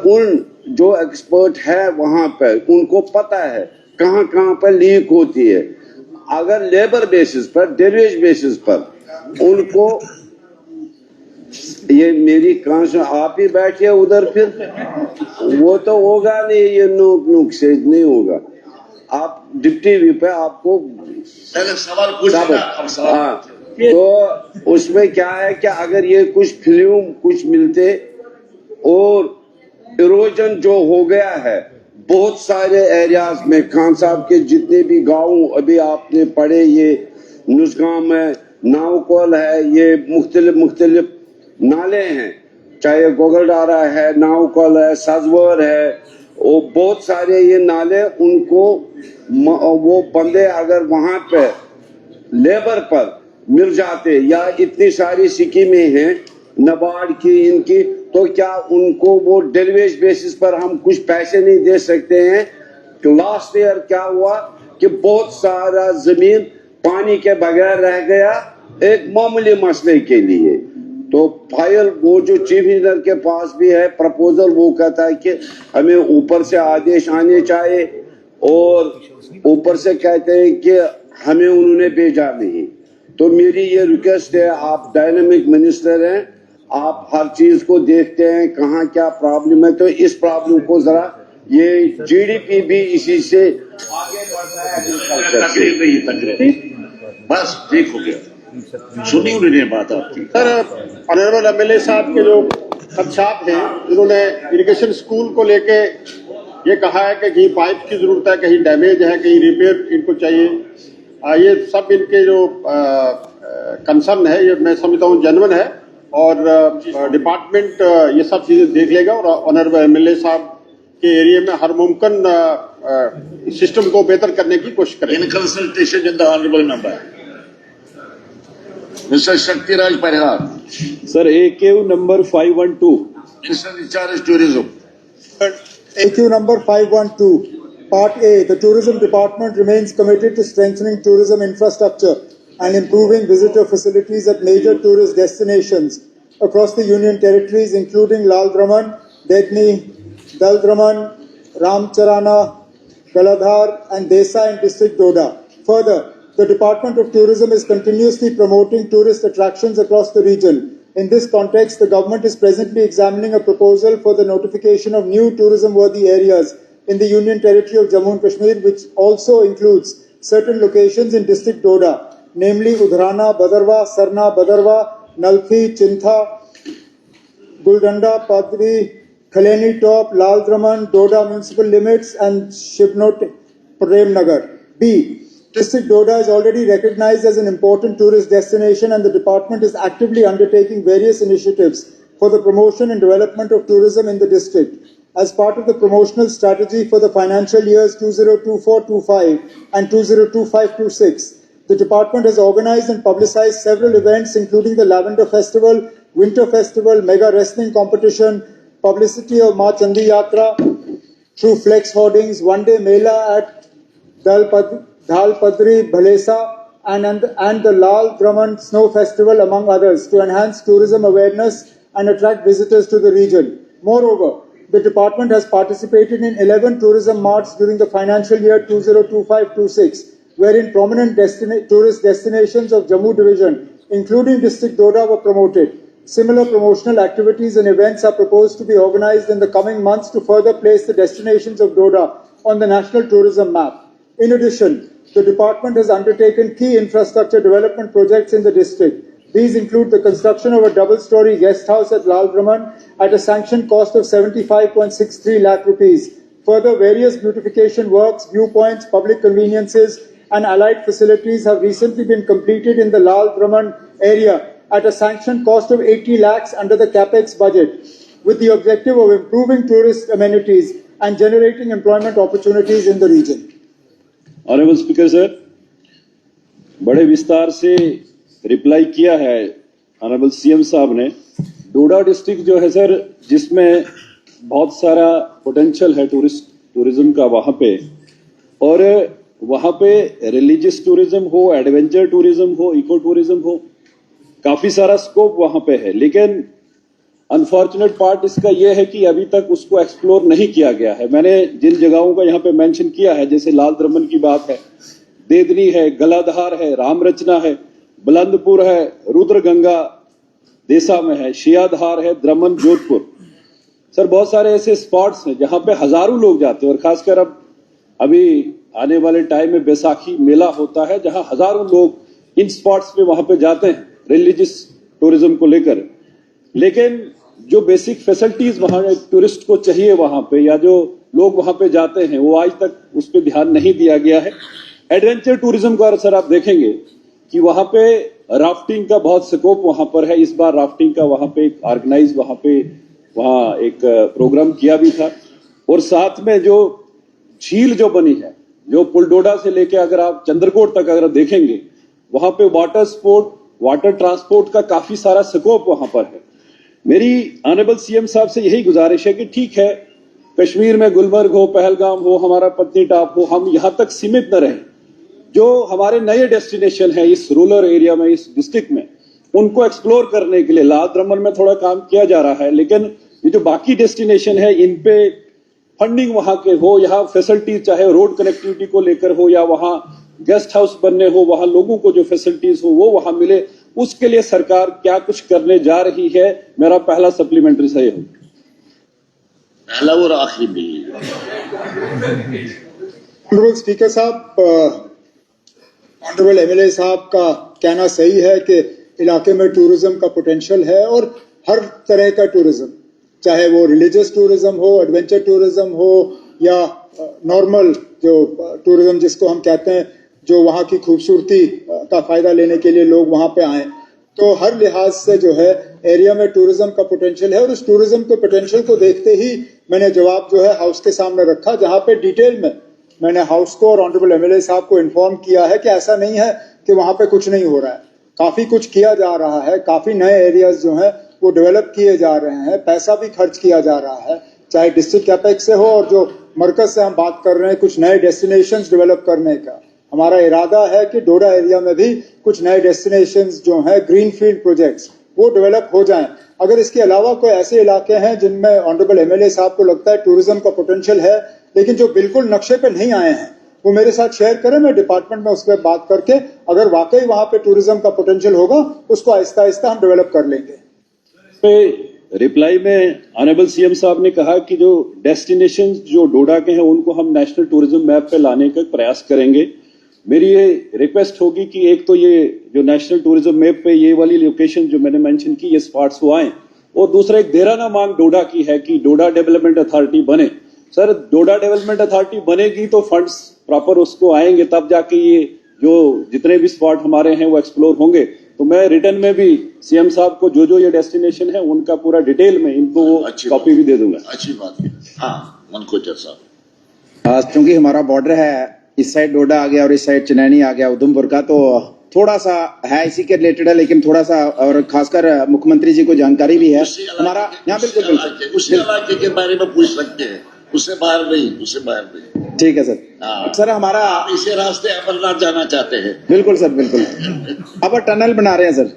उन जो एक्सपर्ट है वहां पर उनको पता है कहां कहां पर लीक होती है। अगर लेबर बेसिस पर, डेरिवेज बेसिस पर उनको, ये मेरी कांस, आप ही बैठिए उधर, फिर वो तो होगा नहीं, ये नुक से नहीं होगा। आप डिप्टी वी पे आपको सवाल पूछना। हाँ, तो उसमें क्या है कि अगर ये कुछ फिल्म कुछ मिलते, और इरोजन जो हो गया है बहुत सारे एरियाज में, खान साहब के जितने भी गांव अभी आपने पढ़े, ये नुसगाम है, नावकोल है, ये मुख्तलिफ नाले हैं, चाहे गोगलडारा है, नावकोल है, सजवर है, वो बहुत सारे ये नाले, उनको वो बंदे अगर वहां पे लेबर पर मिल जाते, या इतनी सारी स्कीमें हैं नाबार्ड की, इनकी, तो क्या उनको वो डेरिवेज बेसिस पर हम कुछ पैसे नहीं दे सकते हैं? लास्ट ईयर क्या हुआ कि बहुत सारा जमीन पानी के बगैर रह गया एक मामूली मसले के लिए। तो फाइल वो जो चीफ इंजीनियर के पास भी है प्रपोजल, वो कहता है कि हमें ऊपर से आदेश आने चाहिए, और ऊपर से कहते हैं कि हमें उन्होंने भेजा नहीं। तो मेरी ये रिक्वेस्ट है, आप डायनामिक मिनिस्टर हैं, आप हर चीज को देखते हैं कहाँ क्या प्रॉब्लम है, तो इस प्रॉब्लम को जरा, ये जीडीपी भी इसी से आगे बढ़ता है। बस ठीक हो गया, सुनी उन्होंने बात आपकी। सर, ऑनरेबल एमएलए साहब के जो खदशात हैं, जिन्होंने इरिगेशन स्कूल को लेके ये कहा है कि कहीं पाइप की जरूरत है, कहीं डैमेज है, कहीं रिपेयर इनको चाहिए, ये सब इनके जो कंसर्न है, ये मैं समझता हूँ जेन्युइन है, और डिपार्टमेंट ये सब चीजें देख लेगा, और ऑनरेबल एमएलए साहब के एरिया में हर मुमकिन सिस्टम को बेहतर करने की कोशिश करें। In consultation with the honourable member mister Shaktiraj Parihar. Sir, AQ number 512. Minister in charge tourism. AQ number 512. Part A. The Tourism Department remains committed to strengthening tourism infrastructure and improving visitor facilities at major tourist destinations across the Union Territories, including Lal Draman, Dedni, Dal Draman, Ramcharana, Galadhar, and Desa in District Doda. Further, the Department of Tourism is continuously promoting tourist attractions across the region. In this context, the government is presently examining a proposal for the notification of new tourism-worthy areas in the Union Territory of Jammu and Kashmir, which also includes certain locations in District Doda, namely Udhrana, Badarwa, Sarna, Badarwa, Nalthi, Chintha, Guldanda, Padri, Khaleni Top, Lal Draman, Doda municipal limits, and Shibnot, Premnagar. B. District Doda is already recognized as an important tourist destination, and the department is actively undertaking various initiatives for the promotion and development of tourism in the district. As part of the promotional strategy for the financial years 2024-25 and 2025-26, the department has organized and publicized several events, including the Lavender Festival, Winter Festival, Mega Wrestling Competition, publicity of Ma Chandi Yatra through flex hoardings, one-day Mela at Dhal Padri, Bhalesa, and the Lal Draman Snow Festival, among others, to enhance tourism awareness and attract visitors to the region. Moreover, the department has participated in 11 tourism marts during the financial year 2025-26, wherein prominent tourist destinations of Jammu Division, including District Doda, were promoted. Similar promotional activities and events are proposed to be organized in the coming months to further place the destinations of Doda on the national tourism map. In addition, the department has undertaken key infrastructure development projects in the district. These include the construction of a double-story guest house at Lal Draman at a sanctioned cost of 75.63 lakh rupees. Further, various beautification works, viewpoints, public conveniences, and allied facilities have recently been completed in the Lal Draman area at a sanctioned cost of 80 lakhs under the capex budget, with the objective of improving tourist amenities and generating employment opportunities in the region. Honourable speaker sir, बड़े विस्तार से reply किया है honourable CM साहब ने। डोडा district जो है sir, जिसमें बहुत सारा पोटेंशियल है टूरिज्म का वहां पे, और वहां पे रिलीजियस टूरिज्म हो, एडवेंचर टूरिज्म हो, इको टूरिज्म हो, काफी सारा स्कोप वहां पे है। लेकिन अनफॉर्चुनेट पार्ट इसका यह है कि अभी तक उसको एक्सप्लोर नहीं किया गया है। मैंने जिन जगहों का यहाँ पे मेंशन किया है, जैसे लाल द्रमन की बात है, देदनी है, गलाधार है, राम रचना है, बुलंदपुर है, रुद्रगंगा देसा में है, शियाधार है, द्रमन जोधपुर। सर बहुत सारे ऐसे स्पॉट्स हैं जहां पे हजारों लोग जाते हैं, और खासकर अब अभी आने वाले टाइम में बैसाखी मेला होता है जहां हजारों लोग इन स्पॉट्स पे वहां पे जाते हैं रिलीजियस टूरिज्म को लेकर। लेकिन जो बेसिक फैसिलिटीज वहां टूरिस्ट को चाहिए वहां पे, या जो लोग वहां पे जाते हैं, वो आज तक उस पर ध्यान नहीं दिया गया है। एडवेंचर टूरिज्म का सर आप देखेंगे कि वहां पे राफ्टिंग का बहुत स्कोप वहां पर है। इस बार राफ्टिंग का वहां पे एक ऑर्गेनाइज वहां एक प्रोग्राम किया भी था, और साथ में जो झील जो बनी है, जो पुलडोडा से लेके अगर आप चंद्रकोट तक अगर देखेंगे, वहां पे वाटर स्पोर्ट, वाटर ट्रांसपोर्ट का काफी सारा स्कोप वहां पर है। मेरी ऑनरेबल सीएम साहब से यही गुजारिश है कि ठीक है, कश्मीर में गुलमर्ग हो, पहलगाम हो, हमारा पत्नीटॉप हो, हम यहां तक सीमित न रहें। जो हमारे नए डेस्टिनेशन है इस रूरल एरिया में, इस डिस्ट्रिक्ट में, उनको एक्सप्लोर करने के लिए लाल द्रमन में थोड़ा काम किया जा रहा है। लेकिन ये जो बाकी डेस्टिनेशन है, इन पे फंडिंग वहां के हो, यहाँ फैसिलिटीज चाहे रोड कनेक्टिविटी को लेकर हो, या वहां गेस्ट हाउस बनने हो, वहां लोगों को जो फैसिलिटीज हो वो वहां मिले, उसके लिए सरकार क्या कुछ करने जा रही है, मेरा पहला सप्लीमेंट्री सही हो। पहला और आखिरी भी। ऑनरेबल स्पीकर साहब, ऑनरेबल एमएलए साहब का कहना सही है कि इलाके में टूरिज्म का पोटेंशियल है, और हर तरह का टूरिज्म, चाहे वो रिलीजियस टूरिज्म हो, एडवेंचर टूरिज्म हो, या नॉर्मल जो टूरिज्म जिसको हम कहते हैं, जो वहाँ की खूबसूरती का फायदा लेने के लिए लोग वहाँ पे आए, तो हर लिहाज से जो है एरिया में टूरिज्म का पोटेंशियल है। और उस टूरिज्म के पोटेंशियल को देखते ही मैंने जवाब जो है हाउस के सामने रखा, जहाँ पे डिटेल में मैंने हाउस को और ऑनरेबल एमएलए साहब को इन्फॉर्म किया है कि ऐसा नहीं है कि वहाँ पे कुछ नहीं हो रहा है, काफी कुछ किया जा रहा है, काफी नए एरियाज जो हैं वो डेवलप किए जा रहे हैं, पैसा भी खर्च किया जा रहा है, चाहे डिस्ट्रिक्ट कैपेक्स से हो, और जो मरकज से हम बात कर रहे हैं कुछ नए डेस्टिनेशंस डेवलप करने का, हमारा इरादा है कि डोडा एरिया में भी कुछ नए डेस्टिनेशंस जो हैं ग्रीनफील्ड प्रोजेक्ट्स वो डेवलप हो जाएं। अगर इसके अलावा कोई ऐसे इलाके हैं जिनमें ऑनरेबल एमएलए साहब को लगता है टूरिज्म का पोटेंशियल है, लेकिन जो बिल्कुल नक्शे पे नहीं आए हैं, वो मेरे साथ शेयर करें, मैं डिपार्टमेंट में उस पर बात करके अगर वाकई वहां पे टूरिज्म का पोटेंशियल होगा उसको आहिस्ता आहिस्ता हम डेवलप कर लेंगे। रिप्लाई में ऑनरेबल सीएम साहब ने कहा कि जो डेस्टिनेशन जो डोडा के हैं उनको हम नेशनल टूरिज्म मैप पे लाने का प्रयास करेंगे। मेरी ये रिक्वेस्ट होगी कि एक तो ये जो नेशनल टूरिज्म मैप पे ये वाली लोकेशन जो मैंने मेंशन की, ये स्पॉट्स वो आए, और दूसरा एक देराना मांग डोडा की है कि डोडा डेवलपमेंट अथॉरिटी बने। सर डोडा डेवलपमेंट अथॉरिटी बनेगी तो फंड्स प्रॉपर उसको आएंगे, तब जाके ये जो जितने भी स्पॉट हमारे हैं वो एक्सप्लोर होंगे। तो मैं रिटर्न में भी सीएम साहब को जो जो ये डेस्टिनेशन है उनका पूरा डिटेल में इनको वो कॉपी भी दे दूंगा। अच्छी बात है। हाँ मनकोचर साहब, चूंकि हमारा बॉर्डर है, इस साइड डोडा आ गया और इस साइड चनैनी आ गया उधमपुर का, तो थोड़ा सा है इसी के रिलेटेड है, लेकिन थोड़ा सा और खासकर मुख्यमंत्री जी को जानकारी भी है हमारा यहाँ। बिल्कुल उसी इलाके के बारे में पूछ सकते हैं, उससे बाहर नहीं, उससे बाहर नहीं। ठीक है सर। सर हमारा आप इसे रास्ते अमरनाथ जाना चाहते हैं? बिल्कुल सर, बिल्कुल। अब टनल बना रहे हैं सर।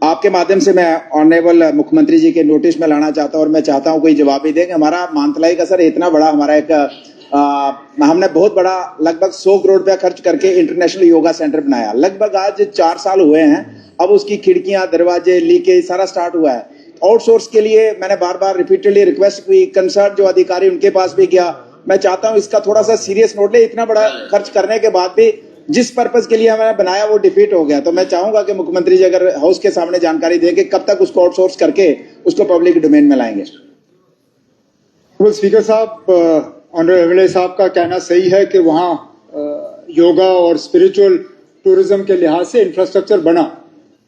आपके माध्यम से मैं ऑनरेबल मुख्यमंत्री जी के नोटिस में लाना चाहता हूं, और मैं चाहता हूं कोई जवाब भी देंगे। हमारा मानतलाई का सर इतना बड़ा हमारा एक हमने बहुत बड़ा लगभग 100 करोड़ रुपया खर्च करके इंटरनेशनल योगा सेंटर बनाया। लगभग आज 4 साल हुए हैं, अब उसकी खिड़कियां, दरवाजे, लीकेज सारा स्टार्ट हुआ है। आउटसोर्स के लिए मैंने बार बार रिपीटेडली रिक्वेस्ट की, कंसर्न जो अधिकारी उनके पास भी गया। मैं चाहता हूं इसका थोड़ा सा सीरियस नोट ले, इतना बड़ा खर्च करने के बाद भी जिस पर्पज के लिए हमने बनाया वो डिफीट हो गया। तो मैं चाहूंगा कि मुख्यमंत्री जी अगर हाउस के सामने जानकारी देंगे कब तक उसको आउटसोर्स करके उसको पब्लिक डोमेन में लाएंगे। स्पीकर साहब, ऑनरेबल एमएलए साहब का कहना सही है कि वहाँ योगा और स्पिरिचुअल टूरिज्म के लिहाज से इंफ्रास्ट्रक्चर बना,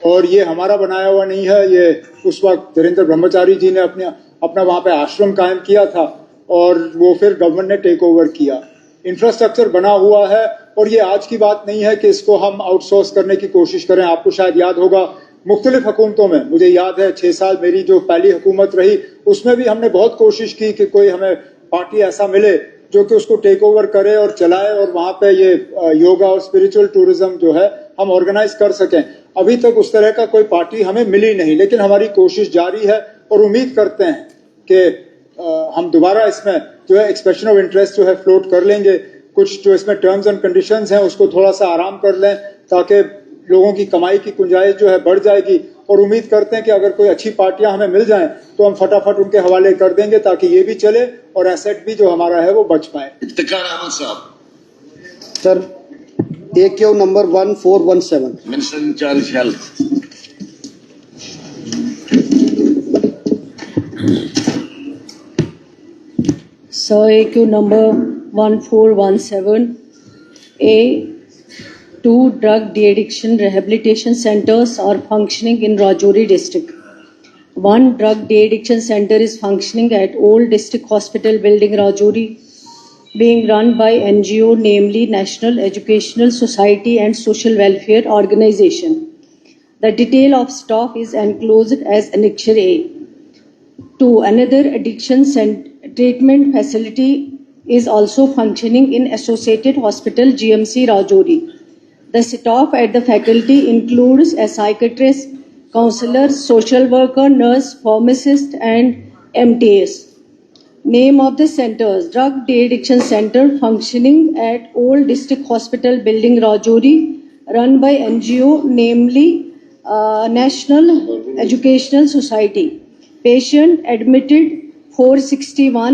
और ये हमारा बनाया हुआ नहीं है। ये उस वक्त धीरेन्द्र ब्रह्मचारी जी ने अपना वहाँ पे आश्रम कायम किया था, और वो फिर गवर्नमेंट ने टेक ओवर किया। इंफ्रास्ट्रक्चर बना हुआ है, और ये आज की बात नहीं है कि इसको हम आउटसोर्स करने की कोशिश करें। आपको शायद याद होगा मुख्तलिफ हुकूमतों में, मुझे याद है 6 साल मेरी जो पहली हुकूमत रही उसमें भी हमने बहुत कोशिश की कि कोई हमें पार्टी ऐसा मिले जो कि उसको टेक ओवर करे और चलाए, और वहां पे ये योगा और स्पिरिचुअल टूरिज्म जो है हम ऑर्गेनाइज कर सकें। अभी तक उस तरह का कोई पार्टी हमें मिली नहीं, लेकिन हमारी कोशिश जारी है और उम्मीद करते हैं कि हम दोबारा इसमें जो है एक्सप्रेशन ऑफ इंटरेस्ट जो है फ्लोट कर लेंगे। कुछ जो इसमें टर्म्स एंड कंडीशंस हैं उसको थोड़ा सा आराम कर लें ताकि लोगों की कमाई की गुंजाइश जो है बढ़ जाएगी, और उम्मीद करते हैं कि अगर कोई अच्छी पार्टियां हमें मिल जाएं तो हम फटाफट उनके हवाले कर देंगे ताकि ये भी चले और एसेट भी जो हमारा है वो बच पाए। इफ्तिकार अहमद साहब, sir AQ number 1417। Minister in charge health. Sir, AQ number 1417A, 2 drug de-addiction rehabilitation centers are functioning in Rajouri district. 1 drug de-addiction center is functioning at Old District Hospital Building, Rajouri, being run by NGO, namely National Educational Society and Social Welfare Organization. The detail of staff is enclosed as Annexure A. 2. Another addiction treatment facility is also functioning in Associated Hospital GMC Rajouri. The staff at the faculty includes a psychiatrist, counselor, social worker, nurse, pharmacist and MTS. Name of the centers: Drug De-Addiction Center functioning at Old District Hospital Building, Rajouri, run by NGO, namely National Educational Society. Patient admitted 461,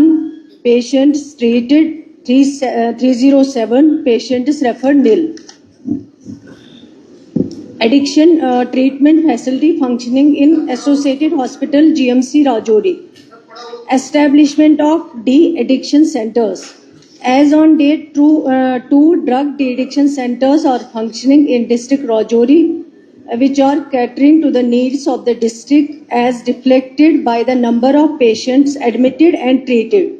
patients treated 307, patients referred nil. Addiction treatment facility functioning in Associated Hospital GMC Rajouri. Establishment of de-addiction centers. As on date, 2 drug de-addiction centers are functioning in district Rajouri, which are catering to the needs of the district as reflected by the number of patients admitted and treated.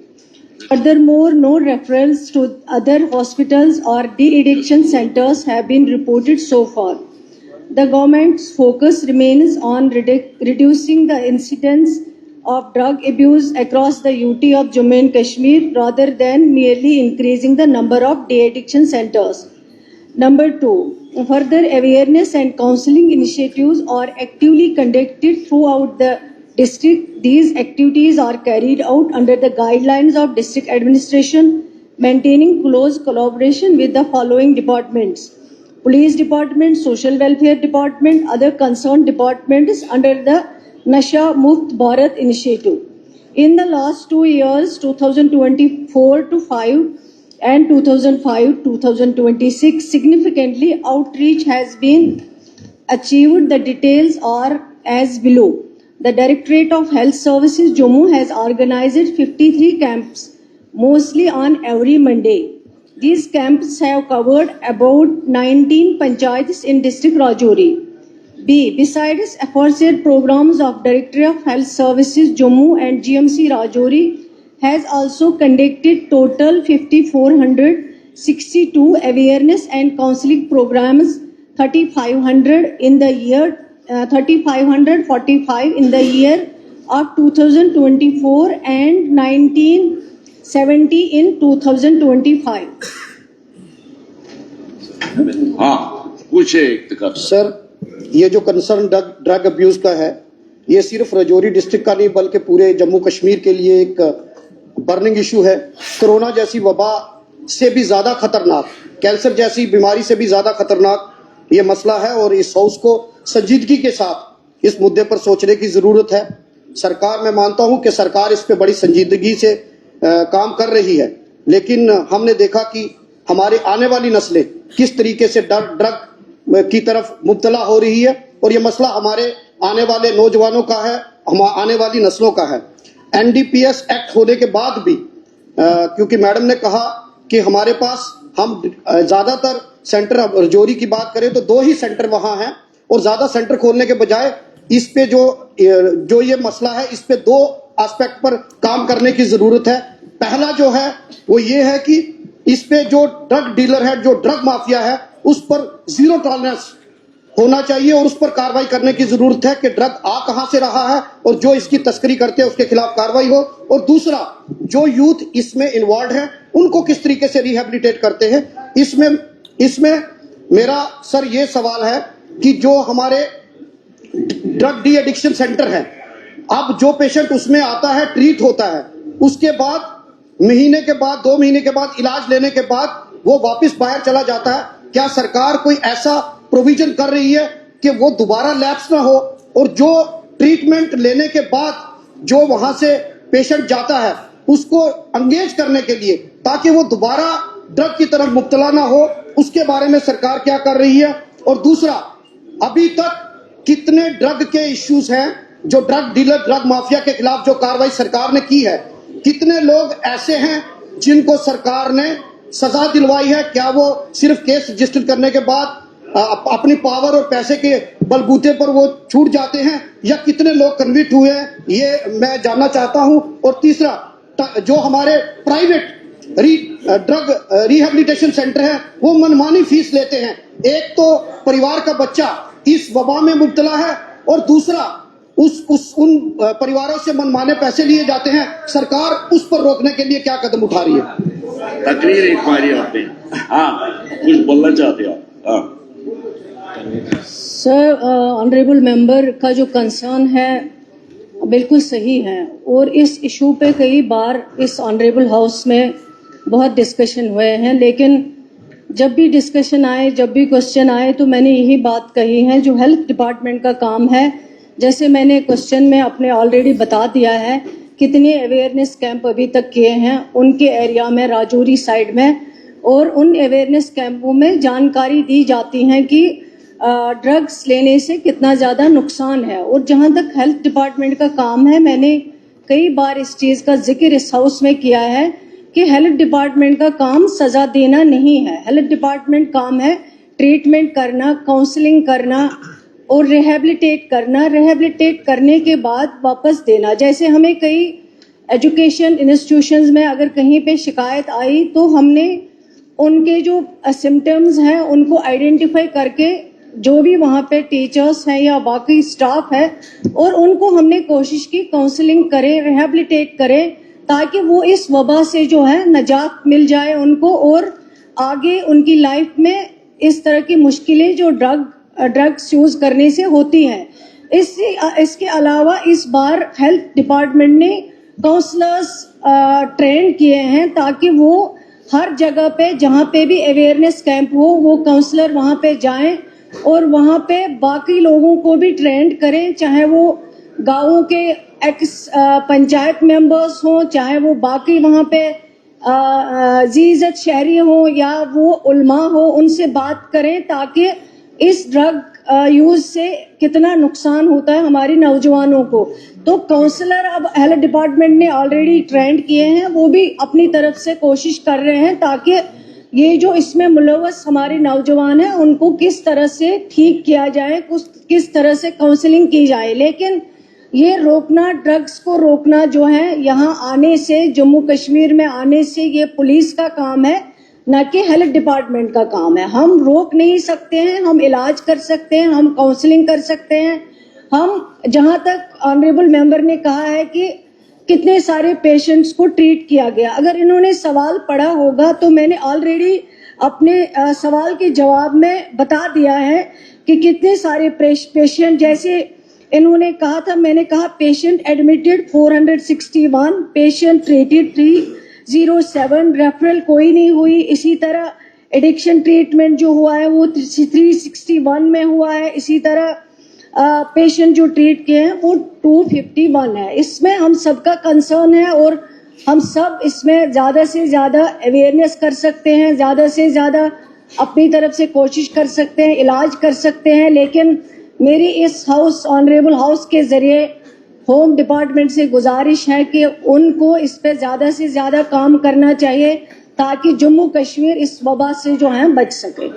Furthermore, no referrals to other hospitals or de-addiction centers have been reported so far. The government's focus remains on reducing the incidence of drug abuse across the UT of Jammu and Kashmir rather than merely increasing the number of de-addiction centers. Number 2, further awareness and counseling initiatives are actively conducted throughout the district. These activities are carried out under the guidelines of district administration, maintaining close collaboration with the following departments: Police Department, Social Welfare Department, other concerned departments under the Nasha Mukt Bharat initiative. In the last 2 years, 2024-5 and 2005-2026, significantly outreach has been achieved. The details are as below. The Directorate of Health Services Jammu has organized 53 camps, mostly on every Monday. These camps have covered about 19 panchayats in district Rajouri. B. Besides aforesaid programs of Directorate of Health Services Jammu and GMC Rajouri has also conducted total 5,462 awareness and counseling programs, 3,500 in the year 3,545 in the year of 2024 and 1970 in 2025. हाँ, पूछे Iftikhar. Sir, ये जो concern drug abuse का है, ये सिर्फ Rajouri district का नहीं बल्कि पूरे जम्मू कश्मीर के लिए एक बर्निंग इशू है। कोरोना जैसी वबा से भी ज्यादा खतरनाक, कैंसर जैसी बीमारी से भी ज्यादा खतरनाक ये मसला है और इस हाउस को संजीदगी के साथ इस मुद्दे पर सोचने की जरूरत है। सरकार, मैं मानता हूं कि सरकार इस पे बड़ी संजीदगी से काम कर रही है, लेकिन हमने देखा कि हमारी आने वाली नस्लें किस तरीके से ड्रग की तरफ मुब्तला हो रही है और ये मसला हमारे आने वाले नौजवानों का है, आने वाली नस्लों का है। NDPS एक्ट होने के बाद भी क्योंकि मैडम ने कहा कि हमारे पास हम ज्यादातर सेंटर, राजौरी की बात करें तो 2 ही सेंटर वहां हैं और ज्यादा सेंटर खोलने के बजाय इस पे जो ये मसला है, इस पे 2 एस्पेक्ट पर काम करने की जरूरत है। पहला जो है वो ये है कि इस पे जो ड्रग डीलर है, जो ड्रग माफिया है, उस पर 0 टॉलरेंस होना चाहिए और उस पर कार्रवाई करने की जरूरत है कि ड्रग आ कहां से रहा है और जो इसकी तस्करी करते हैं उसके खिलाफ कार्रवाई हो। और दूसरा, जो यूथ इसमें इन्वॉल्व है उनको किस तरीके से रिहेबिलिटेट करते हैं। इसमें मेरा सर ये सवाल है कि जो हमारे ड्रग डी एडिक्शन सेंटर है, अब जो पेशेंट उसमें आता है, ट्रीट होता है, उसके बाद महीने के बाद 2 महीने के बाद इलाज लेने के बाद वो वापस बाहर चला जाता है। क्या सरकार कोई ऐसा प्रोविजन कर रही है कि वो दोबारा लैप्स ना हो, और जो ट्रीटमेंट लेने के बाद जो वहां से पेशेंट जाता है उसको एंगेज करने के लिए, ताकि वो दोबारा ड्रग की तरफ मुब्तला ना हो, उसके बारे में सरकार क्या कर रही है? और दूसरा, अभी तक कितने ड्रग के इश्यूज हैं, जो ड्रग डीलर, ड्रग माफिया के खिलाफ जो कार्रवाई सरकार ने की है, कितने लोग ऐसे हैं जिनको सरकार ने सजा दिलवाई है? क्या वो सिर्फ केस रजिस्टर करने के बाद अपनी पावर और पैसे के बलबूते पर वो छूट जाते हैं, या कितने लोग कन्विक्ट हुए हैं, ये मैं जानना चाहता हूं। और तीसरा, जो हमारे प्राइवेट ड्रग रिहेबिलिटेशन सेंटर है, वो मनमानी फीस लेते हैं। एक तो परिवार का बच्चा इस वबा में मुब्तला है, और दूसरा उन परिवारों से मनमाने पैसे लिए जाते हैं। सरकार उस पर रोकने के लिए क्या कदम उठा रही है? तकरीर एक मारी आपने। हाँ, कुछ बोलना चाहते हो आप? हाँ। सर, ऑनरेबल मेंबर का जो कंसर्न है बिल्कुल सही है, और इस इशू पे कई बार इस ऑनरेबल हाउस में बहुत डिस्कशन हुए हैं, लेकिन जब भी डिस्कशन आए, जब भी क्वेश्चन आए, तो मैंने यही बात कही है, जो हेल्थ डिपार्टमेंट का काम है, जैसे मैंने क्वेश्चन में अपने ऑलरेडी बता दिया है कितने अवेयरनेस कैंप अभी तक किए हैं उनके एरिया में, राजौरी साइड में, और उन अवेयरनेस कैंपों में जानकारी दी जाती है कि ड्रग्स लेने से कितना ज़्यादा नुकसान है। और जहाँ तक हेल्थ डिपार्टमेंट का काम है, मैंने कई बार इस चीज़ का जिक्र इस हाउस में किया है कि हेल्थ डिपार्टमेंट का काम सज़ा देना नहीं है। हेल्थ डिपार्टमेंट काम है ट्रीटमेंट करना, काउंसलिंग करना और रिहेबिलिटेट करना, रिहेबिलिटेट करने के बाद वापस देना। जैसे हमें कई एजुकेशन इंस्टीट्यूशंस में अगर कहीं पे शिकायत आई, तो हमने उनके जो सिम्टम्स हैं उनको आइडेंटिफाई करके, जो भी वहाँ पे टीचर्स हैं या बाकी स्टाफ है, और उनको हमने कोशिश की काउंसलिंग करें, रिहेबिलिटेट करें, ताकि वो इस वबा से जो है नजात मिल जाए उनको, और आगे उनकी लाइफ में इस तरह की मुश्किलें जो ड्रग्स यूज करने से होती हैं। इसके अलावा इस बार हेल्थ डिपार्टमेंट ने काउंसलर्स ट्रेन किए हैं, ताकि वो हर जगह पे जहाँ पे भी अवेयरनेस कैंप हो, वो काउंसलर वहाँ पे जाएं और वहाँ पे बाकी लोगों को भी ट्रेंड करें, चाहे वो गाँवों के एक्स पंचायत मेंबर्स हों, चाहे वो बाकी वहाँ पे जीज़त शहरी हो या वो उल्मा हो, उनसे बात करें, ताकि इस ड्रग यूज से कितना नुकसान होता है हमारी नौजवानों को। तो काउंसलर अब हेल्थ डिपार्टमेंट ने ऑलरेडी ट्रेंड किए हैं, वो भी अपनी तरफ से कोशिश कर रहे हैं, ताकि ये जो इसमें मुलव्वस हमारे नौजवान हैं उनको किस तरह से ठीक किया जाए, किस तरह से काउंसलिंग की जाए। लेकिन ये रोकना, ड्रग्स को रोकना जो है यहाँ आने से, जम्मू कश्मीर में आने से, ये पुलिस का काम है, न कि हेल्थ डिपार्टमेंट का काम है। हम रोक नहीं सकते हैं, हम इलाज कर सकते हैं, हम काउंसलिंग कर सकते हैं। हम जहां तक ऑनरेबल मेंबर ने कहा है कि कितने सारे पेशेंट्स को ट्रीट किया गया, अगर इन्होंने सवाल पढ़ा होगा तो मैंने ऑलरेडी अपने सवाल के जवाब में बता दिया है कि कितने सारे पेशेंट, जैसे इन्होंने कहा था, मैंने कहा patient admitted 461, patient treated 307, referral कोई नहीं हुई। इसी तरह एडिक्शन ट्रीटमेंट जो हुआ है वो 361 में हुआ है। इसी तरह पेशेंट जो ट्रीट किए हैं वो 251 है। इसमें हम सबका कंसर्न है और हम सब इसमें ज़्यादा से ज़्यादा अवेयरनेस कर सकते हैं, ज़्यादा से ज़्यादा अपनी तरफ से कोशिश कर सकते हैं, इलाज कर सकते हैं। लेकिन मेरी इस हाउस, ऑनरेबल हाउस के ज़रिए होम डिपार्टमेंट से गुजारिश है कि उनको इस पे ज़्यादा से ज़्यादा काम करना चाहिए, ताकि जम्मू कश्मीर इस वबा से जो है बच सके।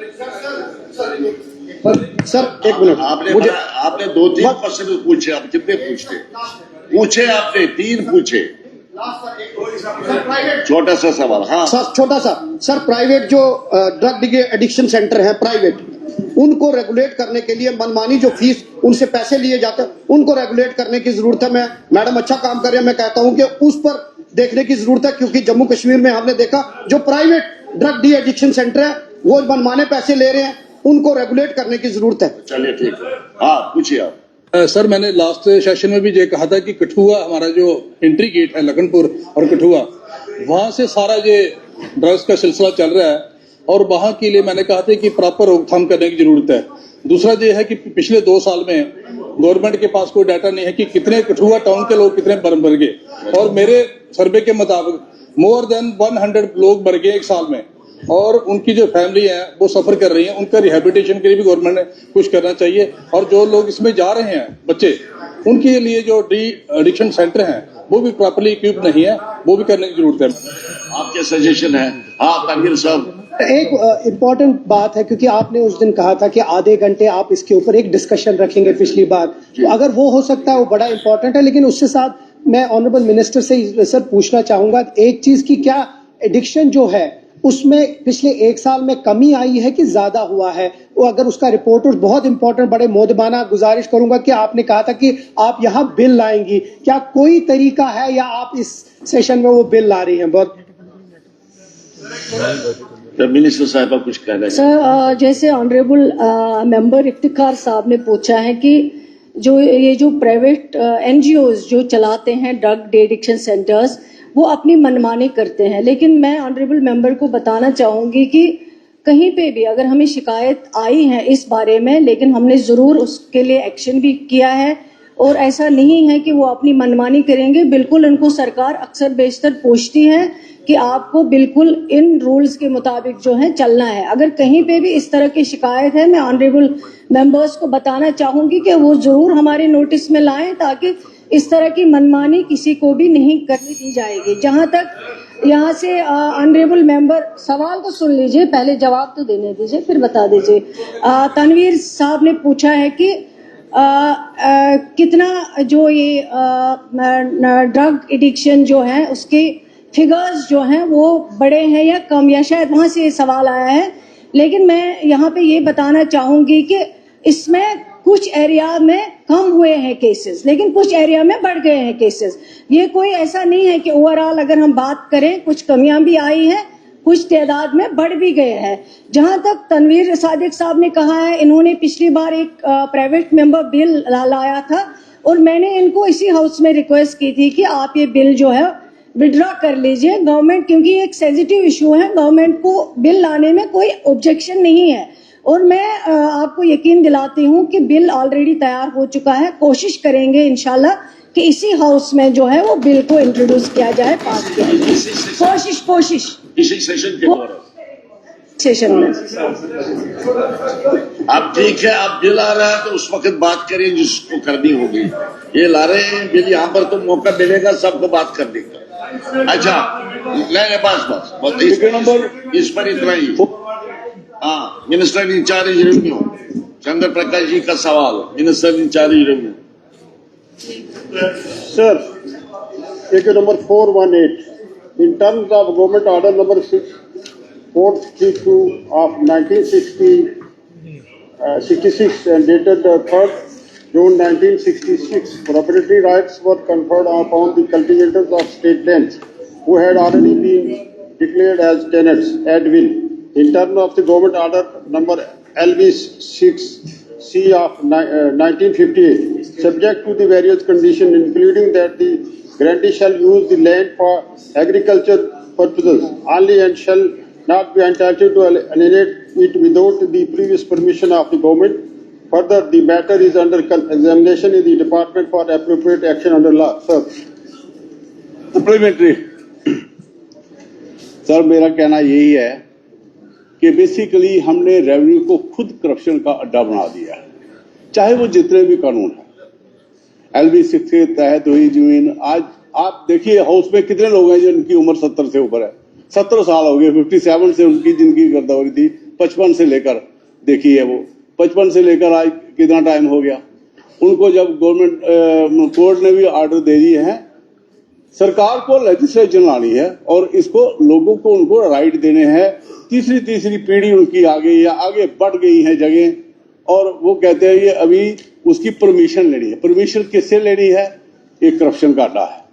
सर एक मिनट, आपने 2-3 क्वेश्चन पूछे, आप कितने पूछे आपने? 3 पूछे। छोटा सा सवाल। हाँ सर, छोटा सा सर, प्राइवेट जो ड्रग एडिक्शन सेंटर है प्राइवेट, उनको रेगुलेट करने के लिए मनमानी जो फीस उनसे पैसे लिए जाते हैं, उनको रेगुलेट करने की जरूरत है। मैं मैडम अच्छा काम कर रहे हैं, मैं कहता हूं कि उस पर देखने की जरूरत है, क्योंकि जम्मू कश्मीर में हमने देखा जो private drug de addiction centre है वो मनमाने पैसे ले रहे हैं, उनको रेगुलेट करने की जरूरत है। चलिए ठीक है, हाँ पूछिए आप। सर मैंने लास्ट सेशन में भी ये कहा था कि कठुआ हमारा जो एंट्री गेट है लखनपुर और कठुआ, वहां से सारा ये ड्रग्स का सिलसिला चल रहा है और वहां के लिए मैंने कहा था कि प्रॉपर रोकथाम करने की जरूरत है। दूसरा ये है कि पिछले 2 साल में गवर्नमेंट के पास कोई डाटा नहीं है कि कितने कठुआ टाउन के लोग कितने मर गए, और मेरे सर्वे के मुताबिक मोर देन 100 लोग मर गए 1 साल में, और उनकी जो फैमिली है वो सफर कर रही है। उनका रिहेबिलिटेशन के लिए भी गवर्नमेंट ने कुछ करना चाहिए, और जो लोग इसमें जा रहे हैं बच्चे, उनके लिए जो डी एडिक्शन सेंटर हैं वो भी प्रॉपर्ली इक्विप नहीं है, वो भी करने की जरूरत है। आपके सजेशन है? हाँ तनवीर साहब। एक इम्पॉर्टेंट बात है, क्योंकि आपने उस दिन कहा था कि आधे घंटे आप इसके ऊपर एक डिस्कशन रखेंगे पिछली बार, तो अगर वो हो सकता है वो बड़ा इंपॉर्टेंट है। लेकिन उसके साथ मैं ऑनरेबल मिनिस्टर से सर पूछना चाहूंगा एक चीज की, क्या एडिक्शन जो है उसमें पिछले 1 साल में कमी आई है कि ज्यादा हुआ है? वो अगर उसका रिपोर्ट, बहुत इंपॉर्टेंट, बड़े मोदबाना गुजारिश करूंगा कि आपने कहा था कि आप यहाँ बिल लाएंगी, क्या कोई तरीका है या आप इस सेशन में वो बिल ला रही हैं? बहुत मिनिस्टर साहिबा कुछ कह रहे हैं। सर जैसे ऑनरेबल मेंबर इफ्तिखार साहब ने पूछा है कि जो प्राइवेट एनजीओज जो चलाते हैं ड्रग एडिक्शन सेंटर्स, वो अपनी मनमानी करते हैं। लेकिन मैं ऑनरेबल मेंबर को बताना चाहूंगी कि कहीं पे भी अगर हमें शिकायत आई है इस बारे में, लेकिन हमने जरूर उसके लिए एक्शन भी किया है, और ऐसा नहीं है कि वो अपनी मनमानी करेंगे। बिल्कुल उनको सरकार अक्सर बेशतर पूछती है कि आपको बिल्कुल इन रूल्स के मुताबिक जो है चलना है। अगर कहीं पे भी इस तरह की शिकायत है, मैं ऑनरेबल मेंबर्स को बताना चाहूंगी कि वो जरूर हमारे नोटिस में लाएं, ताकि इस तरह की मनमानी किसी को भी नहीं करनी दी जाएगी। जहां तक यहाँ से ऑनरेबल मेंबर, सवाल तो सुन लीजिए, पहले जवाब तो देने दीजिए फिर बता दीजिए। तनवीर साहब ने पूछा है कि कितना जो ये ड्रग एडिक्शन जो है उसके फिगर्स जो हैं वो बड़े हैं या कम, या शायद वहां से ये सवाल आया है। लेकिन मैं यहाँ पे ये बताना चाहूंगी कि इसमें कुछ एरिया में कम हुए हैं केसेस, लेकिन कुछ एरिया में बढ़ गए हैं केसेस। ये कोई ऐसा नहीं है कि ओवरऑल अगर हम बात करें कुछ कमियां भी आई हैं, कुछ तादाद में बढ़ भी गए हैं। जहां तक तनवीर सादिक साहब ने कहा है, इन्होंने पिछली बार एक प्राइवेट मेंबर बिल लाया था, और मैंने इनको इसी हाउस में रिक्वेस्ट की थी कि आप ये बिल जो है विड्रॉ कर लीजिए। गवर्नमेंट, क्योंकि एक सेंसिटिव इशू है, गवर्नमेंट को बिल लाने में कोई ऑब्जेक्शन नहीं है, और मैं आपको यकीन दिलाती हूं कि बिल ऑलरेडी तैयार हो चुका है। कोशिश करेंगे इंशाल्लाह कि इसी हाउस में जो है वो बिल को इंट्रोड्यूस किया जाए, पास किया जाए। कोशिश इसी सेशन के दौरान सेशन में। अब ठीक है, आप बिल आ रहा है तो उस वक्त बात करें जिसको करनी होगी। ये ला रहे हैं बिल, यहाँ पर तो मौका मिलेगा सबको बात करने का। अच्छा नहीं, बस इस पर इतना ही। हाँ, मिनिस्टर इंचार्ज रेवेन्यू चंद्र प्रकाश जी का सवाल, मिनिस्टर इंचार्ज रेवेन्यू। सर, एक number 418, in terms of government order number 432 of 1966 and dated 3rd June 1966, proprietary rights were conferred upon the cultivators of state lands who had already been declared as tenants at will. In terms of the government order number LV 6C of 1958, subject to the various conditions, including that the grantee shall use the land for agriculture purposes only and shall not be entitled to alienate it without the previous permission of the government. Further, the matter is under examination in the Department for appropriate action under law. Sir. Supplementary sir, मेरा कहना यही है कि basically हमने revenue को खुद corruption का अड्डा बना दिया है, चाहे वो जितने भी कानून है। LV 6 के तहत हुई जमीन, आज आप देखिए हाउस में कितने लोग हैं जिनकी उम्र 70 से ऊपर है। 70 साल हो गए, 57 से उनकी जिंदगी गर्दावरी थी, 55 से लेकर देखिए वो 55 से लेकर आज कितना टाइम हो गया। उनको जब गवर्नमेंट कोर्ट ने भी ऑर्डर दे दिए हैं, सरकार को लेजिस्लेशन लानी है और इसको लोगों को उनको राइट देने हैं। तीसरी पीढ़ी उनकी आगे बढ़ गई है जगह, और वो कहते हैं ये अभी उसकी परमिशन लेनी है। परमिशन किससे लेनी है? एक करप्शन का अड्डा है,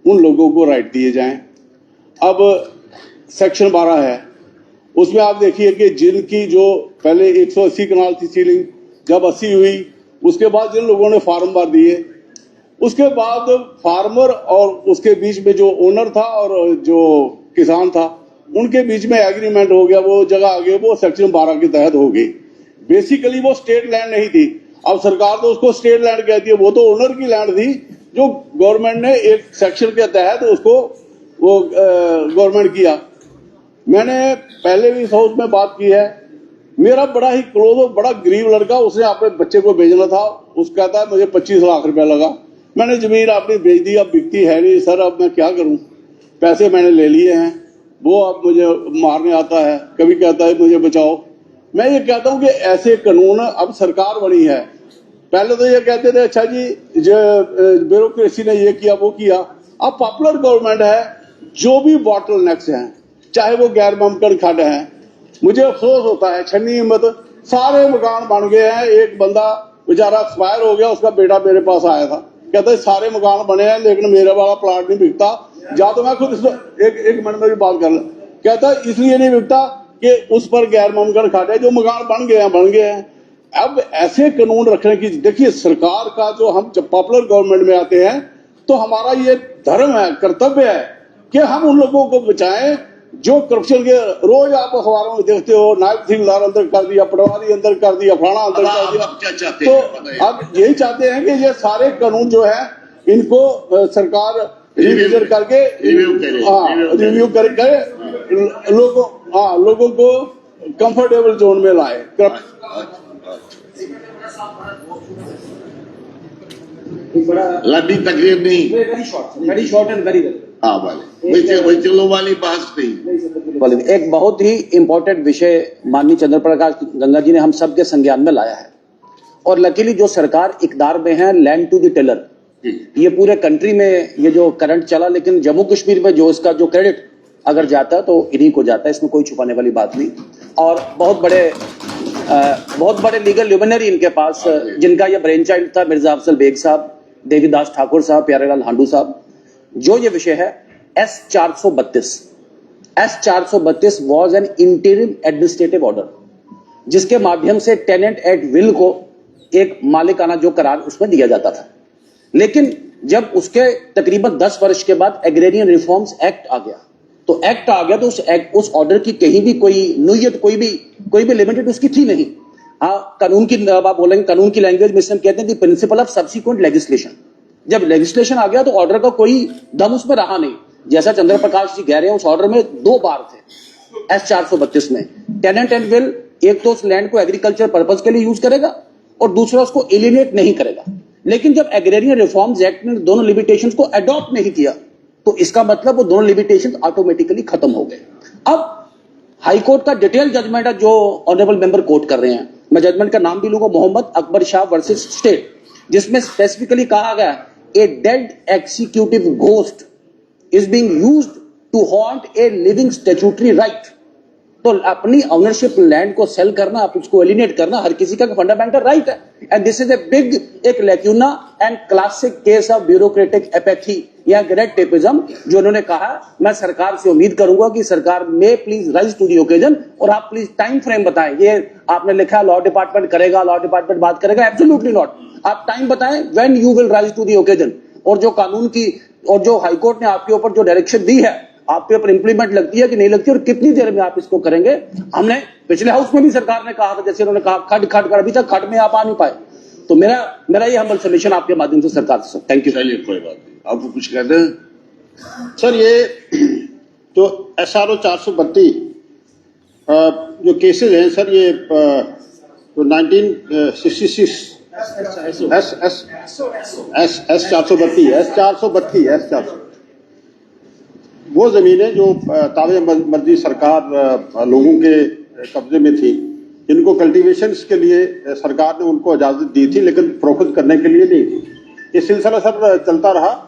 उन लोगों को राइट दिए जाएं। अब सेक्शन 12 है उसमें आप देखिए कि जिनकी जो पहले 180 कनाल थी सीलिंग, जब 80 हुई, उसके बाद जिन लोगों ने फार्म भर दिए, उसके बाद फार्मर और उसके बीच में जो ओनर था और जो किसान था, उनके बीच में एग्रीमेंट हो गया, वो जगह आगे वो सेक्शन 12 के तहत हो गई। बेसिकली वो स्टेट लैंड नहीं थी, अब सरकार तो उसको स्टेट लैंड कहती है, वो तो ओनर की लैंड थी जो गवर्नमेंट ने एक सेक्शन के तहत उसको वो गवर्नमेंट किया। मैंने पहले भी इस हाउस में बात की है, मेरा बड़ा ही क्लोज और बड़ा गरीब लड़का, उसने अपने बच्चे को भेजना था, उसका कहता मुझे 25 लाख रुपया लगा, मैंने जमीन अपनी बेच दी, अब बिकती है नहीं सर, अब मैं क्या करूं, पैसे मैंने ले लिए हैं, वो अब मुझे मारने आता है, कभी कहता है मुझे बचाओ। मैं ये कहता हूं कि ऐसे कानून, अब सरकार बनी है, पहले तो ये कहते थे अच्छा जी ब्यूरोक्रेसी ने ये किया वो किया, अब पॉपुलर गवर्नमेंट है, जो भी बॉटल नेक्स हैं, चाहे वो गैर मुमकिन खड्ड हैं, मुझे अफसोस होता है, छन्नी हिम्मत, सारे मकान बन गए हैं। एक बंदा बेचारा एक्सपायर हो गया, उसका बेटा मेरे पास आया था, कहता है सारे मकान बने हैं लेकिन मेरा वाला प्लाट नहीं बिकता, या तो मैं खुद एक मिनट में भी बात कर लूं, कहता इसलिए नहीं बिकता कि उस पर गैर मुमकिन खड्ड है, जो मकान बन गए हैं। अब ऐसे कानून रखने की, देखिए सरकार का जो, हम जब पॉपुलर गवर्नमेंट में आते हैं तो हमारा ये धर्म है, कर्तव्य है कि हम उन लोगों को बचाएं जो करप्शन के, रोज आप अखबारों में देखते हो, नायब तहसीलदार अंदर कर दिया, पटवारी अंदर कर दिया, फलाना अंदर कर दिया। क्या चाहते तो हैं? अब यही चाहते हैं कि ये सारे कानून जो है इनको सरकार रिविजन करके रिव्यू करके लोगों को कंफर्टेबल जोन में लाए। लंबी तकरीर नहीं, very short and very well. हाँ वही चलो वाली बात नहीं। एक बहुत ही इंपॉर्टेंट विषय माननीय चंद्र प्रकाश गंगा जी ने हम सब के संज्ञान में लाया है, और लकीली जो सरकार इकदार में है, लैंड टू द टेलर, ये पूरे कंट्री में ये जो करंट चला, लेकिन जम्मू कश्मीर में जो इसका जो क्रेडिट अगर जाता है तो इन्हीं को जाता है, इसमें कोई छुपाने वाली बात नहीं। और बहुत बड़े लीगल ल्यूमिनरी इनके पास, जिनका ये ब्रेन चाइल्ड था, मिर्जा अफजल बेग साहब, देवीदास ठाकुर साहब, प्यारेलाल हांडू साहब। जो ये विषय है S-432 was an interim administrative order, जिसके माध्यम से टेनेंट एट विल को एक मालिकाना जो करार उसमें दिया जाता था। लेकिन जब उसके तकरीबन 10 वर्ष के बाद एग्रेरियन रिफॉर्म्स एक्ट आ गया, तो उस ऑर्डर की कहीं भी कोई नुयत, कोई भी लिमिटेड उसकी थी नहीं। कानून की आप बोलेंगे, कानून की लैंग्वेज में हम कहते हैं प्रिंसिपल ऑफ सब्सिक्वेंट लेजिस्लेशन। जब लेजिस्लेशन आ गया तो ऑर्डर का कोई दम उसमें रहा नहीं। जैसा चंद्र प्रकाश जी कह रहे हैं, उस ऑर्डर में 2 बार थे S-432 में, टेनेंट एंड विल, एक तो उस लैंड को एग्रीकल्चर पर्पज के लिए यूज करेगा और दूसरा उसको एलिनेट नहीं करेगा। लेकिन जब एग्रेरियन रिफॉर्म्स एक्ट ने दोनों लिमिटेशंस को अडॉप्ट नहीं किया, तो इसका मतलब वो दोनों लिमिटेशंस ऑटोमेटिकली खत्म हो गए। अब हाई कोर्ट का डिटेल जजमेंट है जो ऑनरेबल मेंबर कोट कर रहे हैं, मैं जजमेंट का नाम भी लूंगा, मोहम्मद अकबर शाह वर्सेस स्टेट, जिसमें स्पेसिफिकली कहा गया a dead executive ghost is being used to haunt a living statutory right. तो अपनी ऑनरशिप लैंड को सेल करना, आप उसको एलिनेट करना हर किसी का फंडामेंटल राइट है। And this is a big, एक lacuna and classic case of bureaucratic apathy या रेड टेपिज्म, जो उन्होंने कहा। मैं सरकार से उम्मीद करूंगा कि सरकार में please rise to the occasion, और आप प्लीज टाइम फ्रेम बताएं। ये आपने लिखा लॉ डिपार्टमेंट करेगा, लॉ डिपार्टमेंट बात करेगा, एब्सोल्युटली नॉट। आप टाइम बताएं when you will rise to the occasion. और जो कानून की और जो हाईकोर्ट ने आपके ऊपर जो डायरेक्शन दी है, आपके ऊपर इंप्लीमेंट लगती है कि नहीं लगती, और कितनी देर में आप इसको करेंगे। हमने पिछले हाउस में भी सरकार ने कहा था, जैसे उन्होंने कहा खड कर, अभी तक खड में आप आ नहीं पाए। तो मेरा ये हम्बल सबमिशन आपके माध्यम से सरकार से। Thank you. चलिए कोई बात नहीं, आपको कुछ कहते हैं सर? ये जो SRO 432 जो केसेस हैं सर, ये जो 1966 S-432 वो जमीनें जो तावे मर्जी सरकार लोगों के कब्जे में थी, जिनको कल्टीवेशन के लिए सरकार ने उनको इजाजत दी थी, लेकिन फरोख्त करने के लिए नहीं थी। ये सिलसिला सर चलता रहा,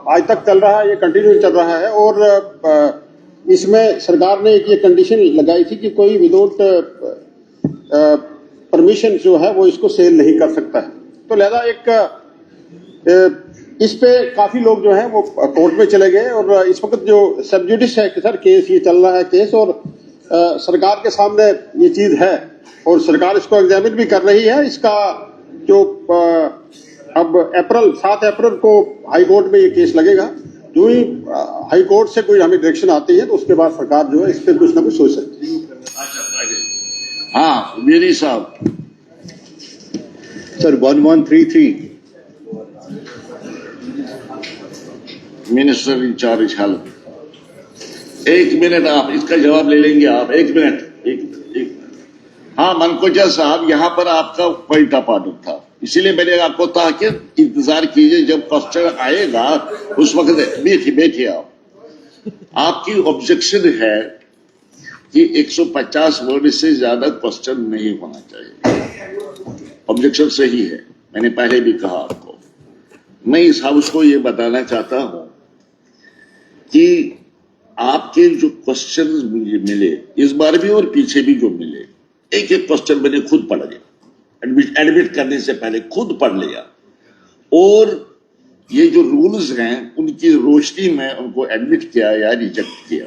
आज तक चल रहा है, ये कंटिन्यू चल रहा है। और इसमें सरकार ने एक ये कंडीशन लगाई थी कि कोई विदाउट परमिशन जो है वो इसको सेल नहीं कर सकता है। तो लिहाजा एक इस पे काफी लोग जो हैं वो कोर्ट में चले गए, और इस वक्त जो सब जुडिस है कि सर केस ये चल रहा है केस, और सरकार के सामने ये चीज है और सरकार इसको एग्जामिन भी कर रही है। इसका जो अब 7 अप्रैल को हाई कोर्ट में ये केस लगेगा। जो ही हाई कोर्ट से कोई हमें डायरेक्शन आती है तो उसके बाद सरकार जो है इस पर कुछ ना कुछ सोच सकती है। हाँ मेरी साहब sir 1133 minister in charge health, 1 minute आप इसका जवाब ले लेंगे आप, 1 मिनट एक। हाँ मनकोजा साहब, यहाँ पर आपका पॉइंट ऑफ ऑर्डर था, इसीलिए मैंने आपको कहा कि इंतजार कीजिए, जब क्वेश्चन आएगा उस वक्त बैठिए आप। आपकी ऑब्जेक्शन है कि 150 वर्ड से ज्यादा क्वेश्चन नहीं होना चाहिए। ऑब्जेक्शन सही है, मैंने पहले भी कहा आपको। मैं इस हाउस को ये बताना चाहता हूं कि आपके जो क्वेश्चन मुझे मिले इस बार भी और पीछे भी जो मिले, एक एक क्वेश्चन मैंने खुद पढ़ लिया, एडमिट करने से पहले खुद पढ़ लिया, और ये जो रूल्स हैं उनकी रोशनी में उनको एडमिट किया या रिजेक्ट किया।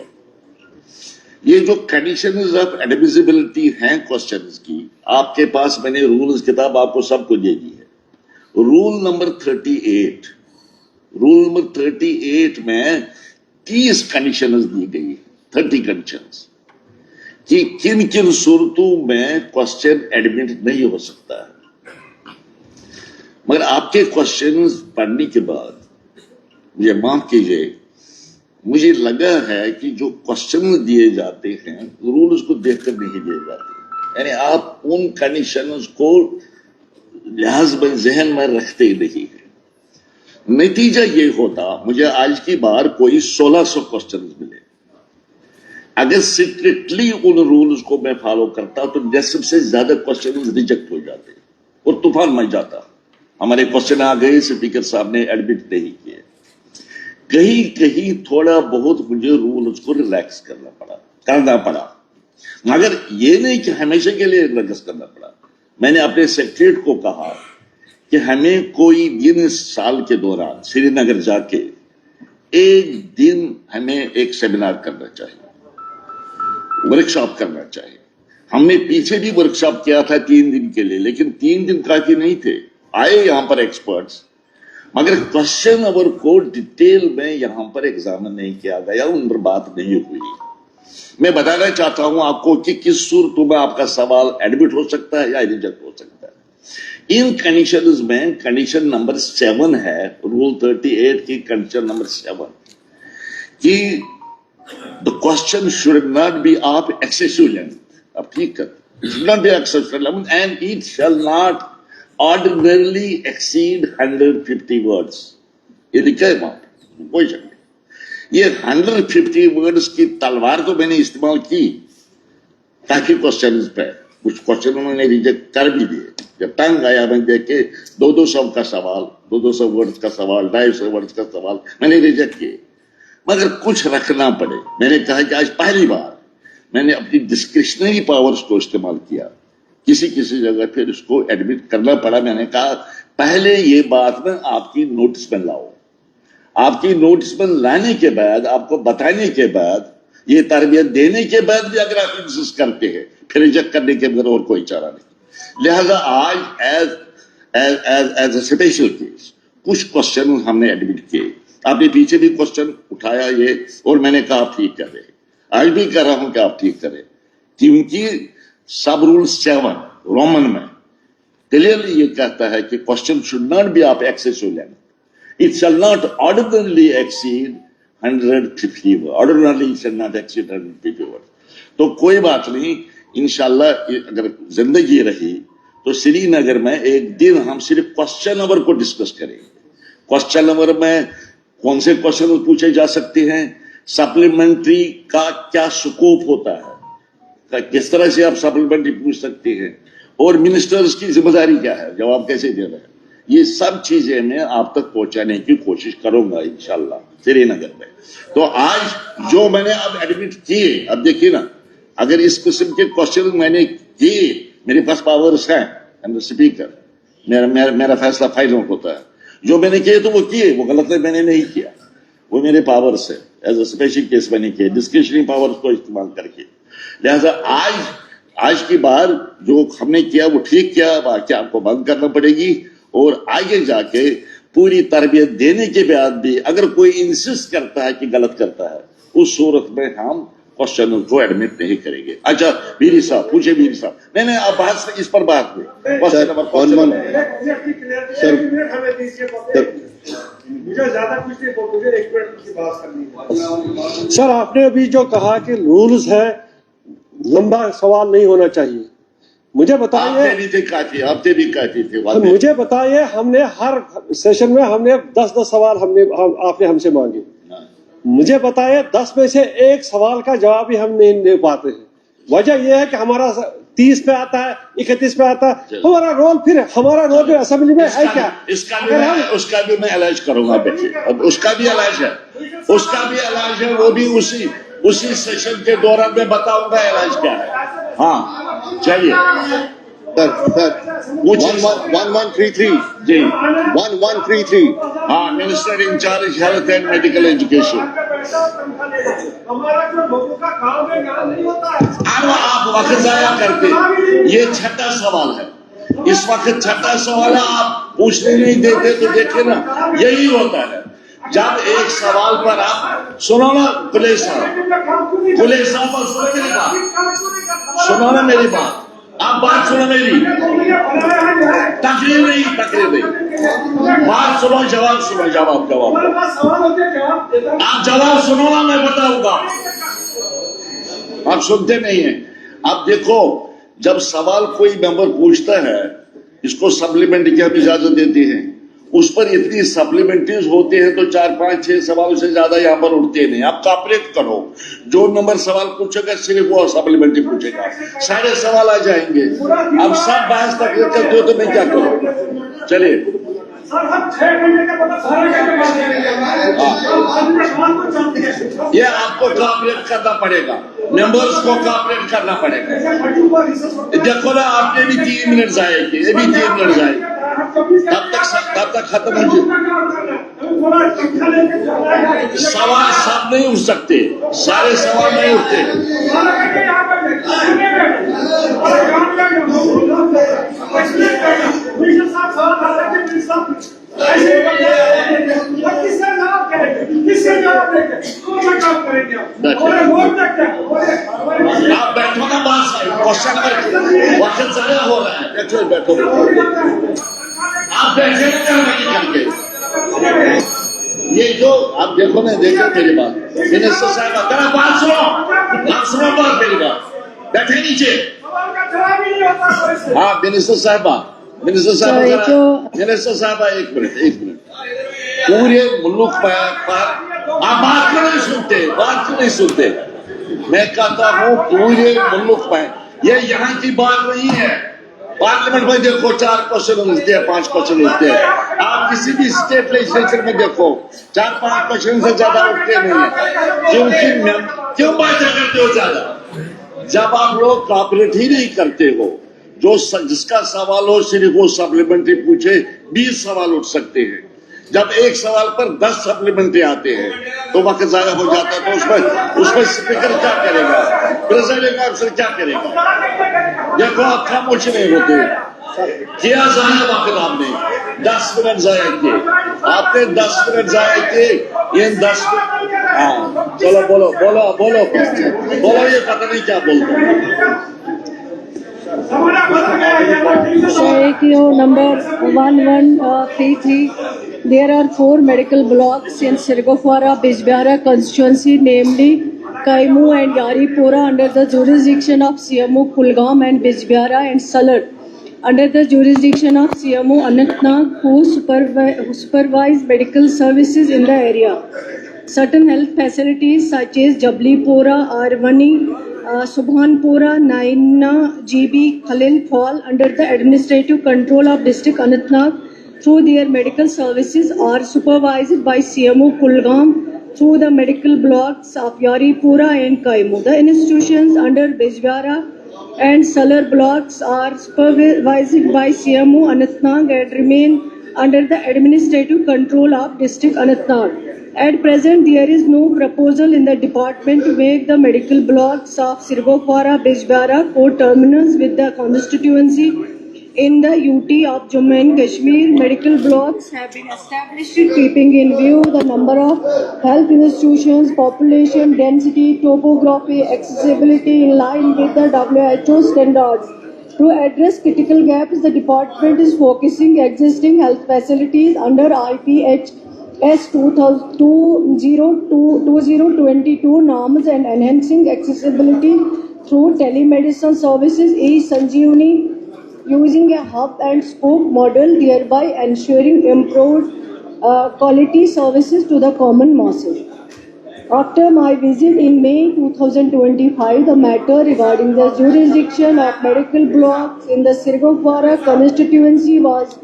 ये जो कंडीशंस ऑफ एडमिसिबिलिटी हैं क्वेश्चंस की, आपके पास मैंने रूल्स किताब आपको सबको दे दी है। रूल नंबर 38 में 30 कंडीशंस दी गई, 30 कंडीशंस कि किन किन सूरतों में क्वेश्चन एडमिट नहीं हो सकता है। मगर आपके क्वेश्चंस पढ़ने के बाद मुझे माफ कीजिए, मुझे लगा है कि जो क्वेश्चन दिए जाते हैं रूल्स को देखकर नहीं दिए जाते, यानी आप उन कंडीशंस को लिहाज में जहन में रखते नहीं है। नतीजा ये होता, मुझे आज की बार कोई 1600 क्वेश्चन मिले, अगर स्ट्रिक्टली उन रूल्स को मैं फॉलो करता तो 10 से ज्यादा क्वेश्चन रिजेक्ट हो जाते और तूफान मच जाता। हमारे क्वेश्चन आ गए, स्पीकर साहब ने एडमिट नहीं किए। कहीं कहीं थोड़ा बहुत मुझे रूल्स को रिलैक्स करना पड़ा, मगर ये नहीं कि हमेशा के लिए रिलैक्स करना पड़ा। मैंने अपने सेक्रेटरी को कहा कि हमें कोई दिन साल के दौरान श्रीनगर जाके एक दिन हमें एक सेमिनार करना चाहिए, वर्कशॉप करना चाहिए। हमने पीछे भी वर्कशॉप किया था 3 दिन के लिए, लेकिन 3 दिन काफी नहीं थे। आए यहां पर एक्सपर्ट्स, मगर क्वेश्चन अवर को डिटेल में यहां पर एग्जामिन नहीं किया गया, उन पर बात नहीं हुई। मैं बताना चाहता हूं आपको कि किस सूरतों में आपका सवाल एडमिट हो सकता है या रिजेक्ट हो सकता है। इन कंडीशंस में कंडीशन नंबर 7 है, रूल 38 की कंडीशन नंबर 7 कि the question should not be of excessive length. अब ठीक है, it should not be excessive length and it shall not ordinarily exceed 150 words. ये लिखा है वहां, कोई शक नहीं। ये 150 वर्ड्स की तलवार तो मैंने इस्तेमाल की ताकि क्वेश्चन पे कुछ क्वेश्चन उन्होंने रिजेक्ट कर भी दिए। जब तंग आया मैं देख के 200 का सवाल, 200 वर्ड्स का सवाल, 250 वर्ड्स का सवाल मैंने रिजेक्ट किए, मगर कुछ रखना पड़े। मैंने कहा कि आज पहली बार मैंने अपनी डिस्क्रिशनरी पावर्स को इस्तेमाल किया, किसी किसी जगह फिर उसको एडमिट करना पड़ा। मैंने कहा पहले ये बात में आपकी नोटिस में लाओ, आपकी नोटिस में लाने के बाद, आपको बताने के बाद, ये तरबियत देने के बाद भी अगर आप इंसिस्ट करते हैं, फिर रिजेक्ट करने के बगैर और कोई चारा नहीं। लिहाजा आज एज ए स्पेशल केस कुछ क्वेश्चन हमने एडमिट किए। आपने पीछे भी क्वेश्चन उठाया ये, और मैंने कहा आप ठीक करें, आज भी कह रहा हूं कि आप ठीक करें, क्योंकि सब रूल 7 रोमन में क्लियरली ये कहता है कि question should not be of excessive length, it shall not ordinarily exceed 150 word, ordinarily it shall not exceed 150 word. तो कोई बात नहीं, इंशाल्लाह अगर जिंदगी रही तो श्रीनगर में एक दिन हम सिर्फ क्वेश्चन नंबर को डिस्कस करेंगे। क्वेश्चन नंबर में कौन से क्वेश्चन पूछे जा सकते हैं, सप्लीमेंट्री का क्या स्कोप होता है, किस तरह से आप सप्लीमेंट्री पूछ सकते हैं, और मिनिस्टर्स की जिम्मेदारी क्या है, जवाब कैसे दे रहे हैं। ये सब चीजें मैं आप तक पहुंचाने की कोशिश करूंगा इंशाल्लाह श्रीनगर में। तो आज जो मैंने अब एडमिट किए, अब देखिए ना, अगर इस किस्म के क्वेश्चन मैंने किए, मेरे पास पावर्स हैं, स्पीकर, मेरा फैसला फाइनल होता है। जो मैंने किए तो वो किए, वो गलत है मैंने नहीं किया, वो मेरे पावर्स है। एज ए स्पेशल केस मैंने किए, डिस्क्रिशनरी पावर्स को इस्तेमाल करके। लिहाजा आज की बार जो हमने किया वो ठीक किया, बाकी आपको बंद करना पड़ेगी। और आगे जाके पूरी तरबियत देने के बाद भी अगर कोई इंसिस्ट करता है कि गलत करता है, उस सूरत में हम क्वेश्चन को एडमिट नहीं करेंगे। अच्छा वीरी साहब पूछे, वीरी साहब नहीं आप बात इस पर बात हुई क्वेश्चन नंबर मुझे ज्यादा कुछ नहीं बोलोगे, एक मिनट की बात करनी है। सर आपने अभी जो कहा कि रूल्स है, लंबा सवाल नहीं होना चाहिए, मुझे बताइए। आपने भी काफी थे। मुझे बताइए, हमने हर सेशन में हमने 10-10 सवाल आपने हमसे मांगे। मुझे बताइए 10 में से एक सवाल का जवाब ही हम नहीं दे पाते हैं। वजह यह है कि हमारा 30 पे आता है, 31 पे आता है। हमारा रोल जो असेंबली में है क्या? उसका भी मैं इलाज करूंगा बेटे, अब उसका भी इलाज है, वो भी उसी सेशन के दौरान मैं बताऊंगा इलाज क्या है। हाँ चलिए सर 1133 जी 1133 हाँ, minister in charge health and medical education. हमारा जो लोगों का काम है यहाँ नहीं होता है। आप वक्त जाया करते, ये छठा सवाल है, इस वक्त छठा सवाल है, आप पूछने नहीं देते तो देखिए ना, यही होता है जब एक सवाल पर आप सुनो ना कुले साहब सुनो ना मेरी बात, आप बात सुनो मेरी, तकरीर नहीं बात सुनो, जवाब आप जवाब सुनो ना, मैं बताऊंगा, आप सुनते नहीं है। अब देखो जब सवाल कोई मेंबर पूछता है, इसको सप्लीमेंट की हम इजाजत देते हैं, उस पर इतनी सप्लीमेंट्रीज होते हैं तो 4, 5, 6 सवालों से ज्यादा यहाँ पर उठते नहीं। आप कॉपरेट करो, जो नंबर सवाल पूछेगा सिर्फ वो सप्लीमेंट्री पूछेगा, सारे सवाल आ जाएंगे। अब सब बहस तकरीर करते हो तो मैं क्या करूँ? चलिए सर हम 6 महीने का मतलब ये आपको कॉपरेट करना पड़ेगा, मेंबर्स को कॉपरेट करना पड़ेगा। देखो ना आपने भी 3 मिनट जाए किए, ये भी 3 मिनट जाए, तब तक खत्म हो जाए। सवाल सब नहीं उठ सकते, सारे सवाल नहीं उठते। आप बैठो ना, बस क्वेश्चन वक्त ज्यादा हो रहा है, बैठो आप बैठे करके। ये जो आप देखो ना, देखो मेरी बात, मिनिस्टर साहब बात सुनो बात मेरी बात, बैठे नीचे। हाँ मिनिस्टर साहबा एक मिनट, पूरे मुल्क पर आप बात क्यों नहीं सुनते? मैं कहता हूँ पूरे मुल्क पर, ये यहाँ की बात नहीं है। पार्लियामेंट में देखो 4 क्वेश्चन उठते हैं, 5 क्वेश्चन उठते हैं। आप किसी भी स्टेट लेजिस्लेचर में देखो 4-5 क्वेश्चन से ज्यादा उठते नहीं है। क्यों बात करते हो ज्यादा? जब आप लोग कॉपरेट ही नहीं करते हो, जो जिसका सवाल हो सिर्फ वो सप्लीमेंट्री पूछे, 20 सवाल उठ सकते हैं। जब एक सवाल पर 10 सप्लीमेंट्री आते हैं तो वक्त जाया हो जाता है। तो उसमें स्पीकर क्या करेगा, प्रेसिडेंट ऑफिसर क्या करेगा? देखो आप खामोश नहीं होते, किया जाया वक्त आपने 10 मिनट जाया किए, आपने 10 मिनट जाया किए। ये 10 हाँ चलो बोलो, ये पता नहीं क्या बोलते। AQ number 1133. There are 4 medical blocks in Sirgofara, Bijbihara constituency, namely Kaimu and Yaripura, under the jurisdiction of CMO Kulgam, and Bijbihara and Salat under the jurisdiction of CMO Anantnag, who supervise medical services in the area. Certain health facilities such as Jablipura, Arvani, Subhanpura, Naina, GB, Khalil fall under the administrative control of District Anantnag through their medical services, are supervised by CMO Kulgam through the medical blocks of Yaripura and Kaimu. The institutions under Bijbihara and Salar blocks are supervised by CMO Anantnag and remain under the administrative control of District Anantnag. At present, there is no proposal in the department to make the medical blocks of Sirgokwara, Bijbara co-terminus with the constituency in the UT of Jammu and Kashmir. Medical blocks have been established keeping in view the number of health institutions, population density, topography, accessibility in line with the WHO standards. To address critical gaps, the department is focusing existing health facilities under IPHS 2022 norms and enhancing accessibility through telemedicine services, e-Sanjeevani, using a hub and spoke model, thereby ensuring improved quality services to the common masses. After my visit in May 2025, the matter regarding the jurisdiction of medical blocks in the Sirgokwara constituency was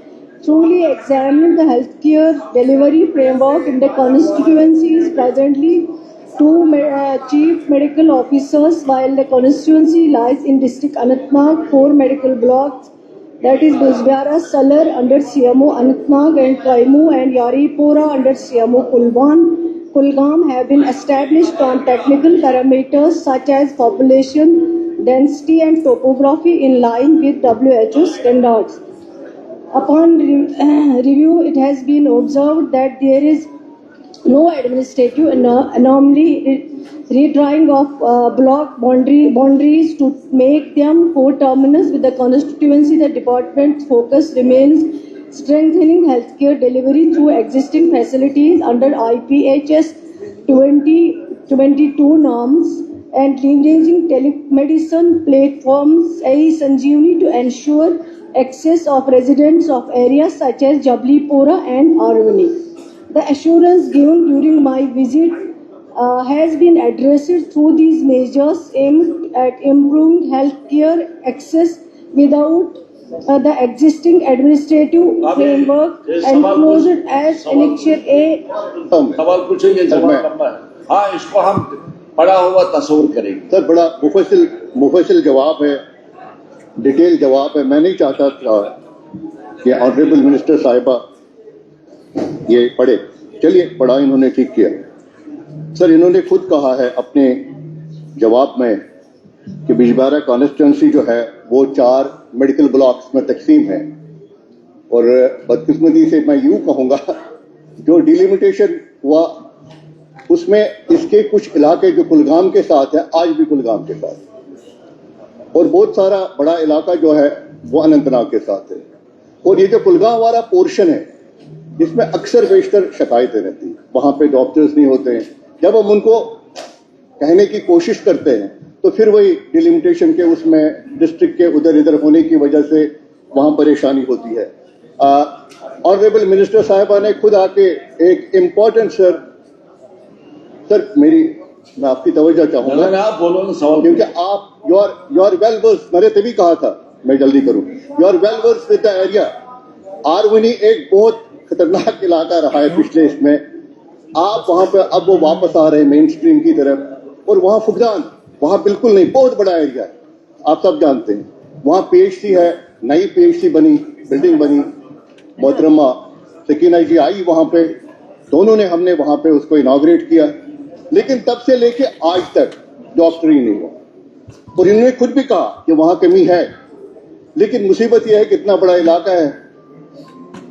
truly examined. The healthcare delivery framework in the constituency is presently two chief medical officers, while the constituency lies in district Anantnag. 4 medical blocks, that is Bijbara, Salar under CMO Anantnag and Kaimu and Yaripura under CMO Kulgam have been established on technical parameters such as population density and topography in line with WHO standards. Upon review, it has been observed that there is no administrative anomaly redrawing of block boundaries to make them co-terminus with the constituency. The department's focus remains strengthening healthcare delivery through existing facilities under IPHS 2022 norms and leveraging telemedicine platforms e-Sanjeevani to ensure access of residents of areas such as Jabalpura and Arvani. The assurance given during my visit has been addressed through these measures aimed at improving healthcare access without the existing administrative framework enclosed as Annexure A. सवाल पूछेंगे, जवाब लंबा है। हाँ, इसको हम पढ़ा हुआ तस्वीर करेंगे। सर बड़ा मुफस्सिल जवाब है, डिटेल जवाब है। मैं नहीं चाहता था कि ऑनरेबल मिनिस्टर साहिबा ये पढ़े, चलिए पढ़ा, इन्होंने ठीक किया। सर इन्होंने खुद कहा है अपने जवाब में कि बिजबारा कॉन्स्टिट्यूंसी जो है वो 4 मेडिकल ब्लॉक्स में तकसीम है, और बदकिस्मती से मैं यूं कहूंगा जो डिलिमिटेशन हुआ उसमें इसके कुछ इलाके जो कुलगाम के साथ है, आज भी कुलगाम के साथ, और बहुत सारा बड़ा इलाका जो है वो अनंतनाग के साथ है। और ये जो कुलगाम वाला पोर्शन है जिसमें अक्सर बेशतर शिकायतें रहती हैं, वहां पे डॉक्टर्स नहीं होते हैं। जब हम उनको कहने की कोशिश करते हैं तो फिर वही डिलिमिटेशन के उसमें डिस्ट्रिक्ट के उधर इधर होने की वजह से वहां परेशानी होती है। ऑनरेबल मिनिस्टर साहिबा ने खुद आके एक इम्पोर्टेंट सर मैं आपकी तवज्जो चाहूंगा, आप बोलो ना सवाल, क्योंकि आप यू आर वेल वर्स, मैंने तभी कहा था मैं जल्दी करूं, you are well versed with the area. आरवनी एक बहुत खतरनाक इलाका रहा है पिछले इसमें, आप वहां पे अब वो वापस आ रहे हैं मेन स्ट्रीम की तरफ, और वहां फुकदान वहां बिल्कुल नहीं, बहुत बड़ा एरिया है, आप सब जानते हैं। वहां पीएचसी है, नई पीएचसी बनी, बिल्डिंग बनी, मोहतरमा सकीना जी आई वहां पे, दोनों ने हमने वहां पे उसको इनॉग्रेट किया, लेकिन तब से लेके आज तक डॉक्टर ही नहीं हुआ। और इन्होंने खुद भी कहा कि वहां कमी है, लेकिन मुसीबत यह है कि इतना बड़ा इलाका है,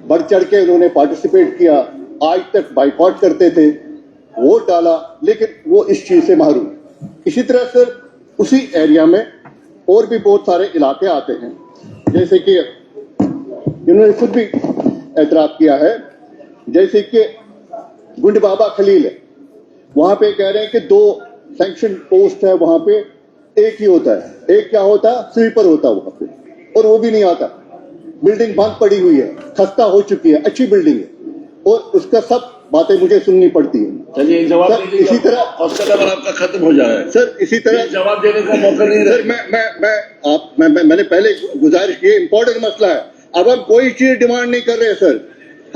बढ़ चढ़ के उन्होंने पार्टिसिपेट किया, आज तक बाइकआउट करते थे, वोट डाला, लेकिन वो इस चीज से महरूम। इसी तरह से उसी एरिया में और भी बहुत सारे इलाके आते हैं, जैसे कि इन्होंने खुद भी एतराफ किया है, जैसे कि गुंड बाबा खलील है, वहां पे कह रहे हैं कि 2 सैंक्शन पोस्ट है वहां पे, एक ही होता है, एक क्या होता है, स्वीपर होता है वहां पे, और वो भी नहीं आता। बिल्डिंग बंद पड़ी हुई है, खस्ता हो चुकी है, अच्छी बिल्डिंग है, और उसका सब बातें मुझे सुननी पड़ती हैं। चलिए जवाब सर, इसी तरह आपका खत्म हो जाए सर, इसी तरह जवाब देने का मौका नहीं सर, मैंने पहले गुजारिश की, इंपॉर्टेंट मसला है। अब हम कोई चीज डिमांड नहीं कर रहे सर,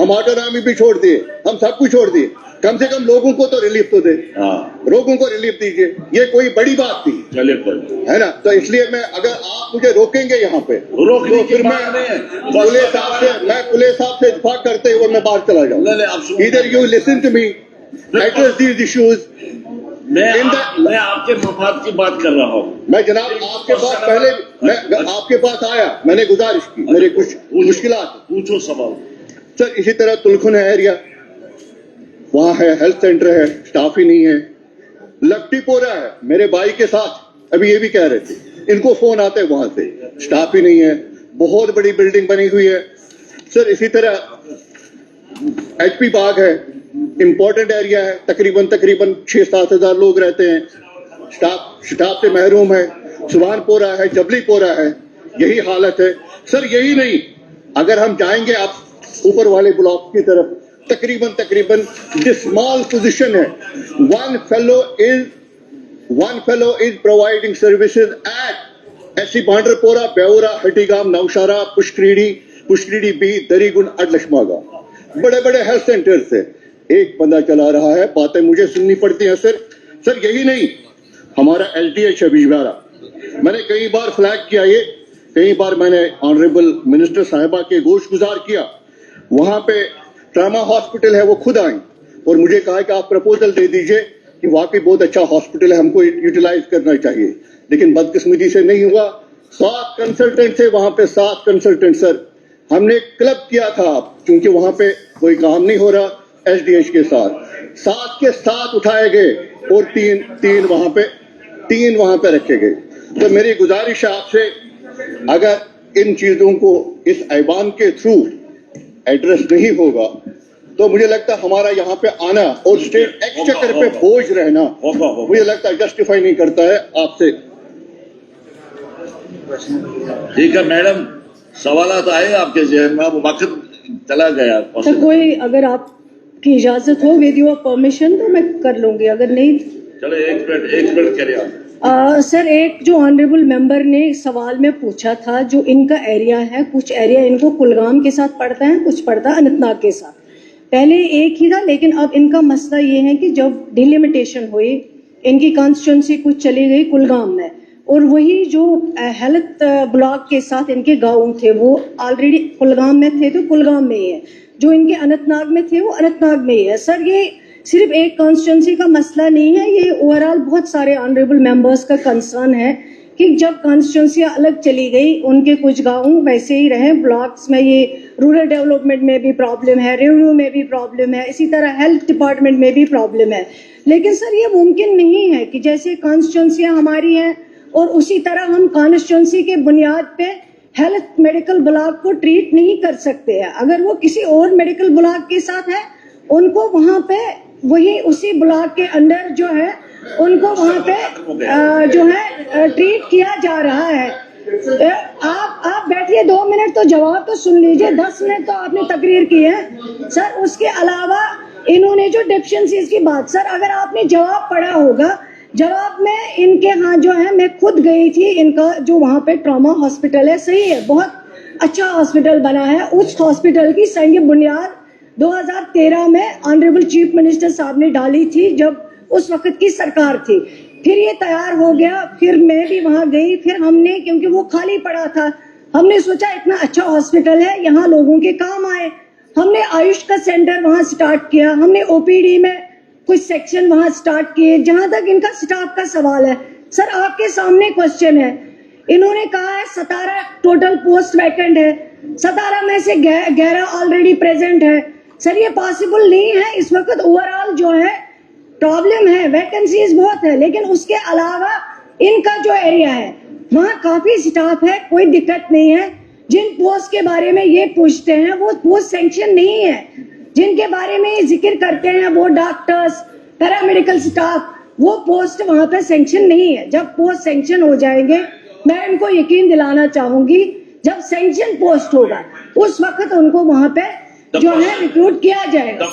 हम ऑर्डर आर्मी भी छोड़ दिए, हम सब कुछ छोड़ दिए, कम से कम लोगों को तो रिलीफ तो दे, लोगों को रिलीफ दीजिए, ये कोई बड़ी बात थी, चलिए है ना। तो इसलिए मैं, अगर आप मुझे रोकेंगे यहाँ पे रोकने तो फिर मैं पुलिस साहब से इत्तेफाक करते हुए मैं बाहर चला जाऊँ। इधर you listen to me, address these issues. मैं आपके मफाद की बात कर रहा हूँ। मैं जनाब आपके पास पहले मैं आपके पास आया, मैंने गुजारिश की, मेरे कुछ मुश्किलात। पूछो सवाल। सर इसी तरह तुलखुन एरिया, वहाँ है हेल्थ सेंटर है, स्टाफ ही नहीं है। लट्टीपोरा है, मेरे भाई के साथ अभी ये भी कह रहे थे, इनको फोन आते हैं वहां से, स्टाफ ही नहीं है। बहुत बड़ी बिल्डिंग बनी हुई है। सर इसी तरह HP बाग है, इंपॉर्टेंट एरिया है, तकरीबन 6-7 हजार लोग रहते हैं, स्टाफ से महरूम है। सुभानपोरा है, जबलीपोरा है, यही हालत है। सर यही नहीं, अगर हम जाएंगे आप ऊपर वाले ब्लॉक की तरफ, तकरीबन स्मॉल पोजीशन है, one fellow is providing services at SC Bandipora, बेउरा, हटीगाम, नौशारा, पुष्करीडी बी, दरीगुन, अडलशमागा, बड़े बड़े हेल्थ सेंटर्स है, एक बंदा चला रहा है। बातें मुझे सुननी पड़ती हैं सर यही नहीं, हमारा LTH है बिजवाड़ा, मैंने कई बार फ्लैग किया, ये कई बार मैंने ऑनरेबल मिनिस्टर साहिबा के गोश गुजार किया। वहां पे ट्रामा हॉस्पिटल है, वो खुद आई और मुझे कहा कि आप प्रपोजल दे दीजिए कि वाकई बहुत अच्छा हॉस्पिटल है, हमको यूटिलाइज करना चाहिए, लेकिन बदकिस्मती से नहीं हुआ। 7 कंसल्टेंट थे वहां पे, 7 कंसल्टेंट। सर हमने क्लब किया था, क्योंकि वहां पे कोई काम नहीं हो रहा SDH के साथ, 7 के 7 उठाए गए और तीन वहां पे रखे गए। तो मेरी गुजारिश है आपसे, अगर इन चीजों को इस ऐवान के थ्रू एड्रेस नहीं होगा तो मुझे लगता है हमारा यहाँ पे आना और स्टेट एक्सचेकर पे बोझ रहना मुझे लगता है जस्टिफाई नहीं करता है। आपसे ठीक है मैडम, सवालात आए आपके जहन में, अब वक्त चला गया। तो कोई अगर आपकी इजाजत हो, विद योर परमिशन, तो मैं कर लूंगी, अगर नहीं चलो एक मिनट करिए आप। सर एक जो ऑनरेबल मेंबर ने सवाल में पूछा था, जो इनका एरिया है, कुछ एरिया इनको कुलगाम के साथ पड़ता है, कुछ पड़ता है अनंतनाग के साथ। पहले एक ही था, लेकिन अब इनका मसला ये है कि जब डिलिमिटेशन हुई, इनकी कॉन्स्टिट्यूंसी कुछ चली गई कुलगाम में, और वही जो हेल्थ ब्लॉक के साथ इनके गाँव थे वो ऑलरेडी कुलगाम में थे, तो कुलगाम में ही है। जो इनके अनंतनाग में थे वो अनंतनाग में ही है। सर ये सिर्फ एक कॉन्स्टिट्यूंसी का मसला नहीं है, ये ओवरऑल बहुत सारे ऑनरेबल मेंबर्स का कंसर्न है कि जब कॉन्स्टिट्यूंसियां अलग चली गई, उनके कुछ गाँव वैसे ही रहे, ब्लॉक्स में ये रूरल डेवलपमेंट में भी प्रॉब्लम है, रेवेन्यू में भी प्रॉब्लम है, इसी तरह हेल्थ डिपार्टमेंट में भी प्रॉब्लम है। लेकिन सर ये मुमकिन नहीं है कि जैसे कॉन्स्टिट्यूंसियां हमारी हैं और उसी तरह हम कॉन्स्टिट्यूंसी के बुनियाद पे हेल्थ मेडिकल ब्लॉक को ट्रीट नहीं कर सकते हैं। अगर वो किसी और मेडिकल ब्लॉक के साथ है, उनको वहां पे वही उसी ब्लॉक के अंदर जो है उनको वहां पे जो है ट्रीट किया जा रहा है। आप बैठिए 2 मिनट तो जवाब तो सुन लीजिए, 10 मिनट तो आपने तकरीर की है सर। उसके अलावा इन्होंने जो डेफिशिएंसीज की बात, सर अगर आपने जवाब पढ़ा होगा, जवाब में इनके यहाँ जो है, मैं खुद गई थी, इनका जो वहाँ पे ट्रॉमा हॉस्पिटल है, सही है, बहुत अच्छा हॉस्पिटल बना है। उस हॉस्पिटल की संग बुनियाद 2013 में ऑनरेबल चीफ मिनिस्टर साहब ने डाली थी, जब उस वक्त की सरकार थी। फिर ये तैयार हो गया, फिर मैं भी वहां गई, फिर हमने, क्योंकि वो खाली पड़ा था, हमने सोचा इतना अच्छा हॉस्पिटल है, यहाँ लोगों के काम आए, हमने आयुष का सेंटर वहां स्टार्ट किया, हमने OPD में कुछ सेक्शन वहां स्टार्ट किए। जहां तक इनका स्टाफ का सवाल है, सर आपके सामने क्वेश्चन है, इन्होंने कहा है 17 टोटल पोस्ट वैकेंट है, 17 में से 11 ऑलरेडी प्रेजेंट है। सर ये पॉसिबल नहीं है, इस वक्त ओवरऑल जो है प्रॉब्लम है, वैकेंसीज बहुत है, लेकिन उसके अलावा इनका जो एरिया है वहाँ काफी स्टाफ है, कोई दिक्कत नहीं है। जिन पोस्ट के बारे में ये पूछते हैं वो पोस्ट सैंक्शन नहीं है, जिनके बारे में ये जिक्र करते हैं वो डॉक्टर्स, पैरामेडिकल स्टाफ, वो पोस्ट वहाँ पे सैंक्शन नहीं है। जब पोस्ट सैंक्शन हो जाएंगे, मैं इनको यकीन दिलाना चाहूंगी, जब सैंक्शन पोस्ट होगा उस वक्त उनको वहाँ पे जो है रिक्रूट किया जाएगा।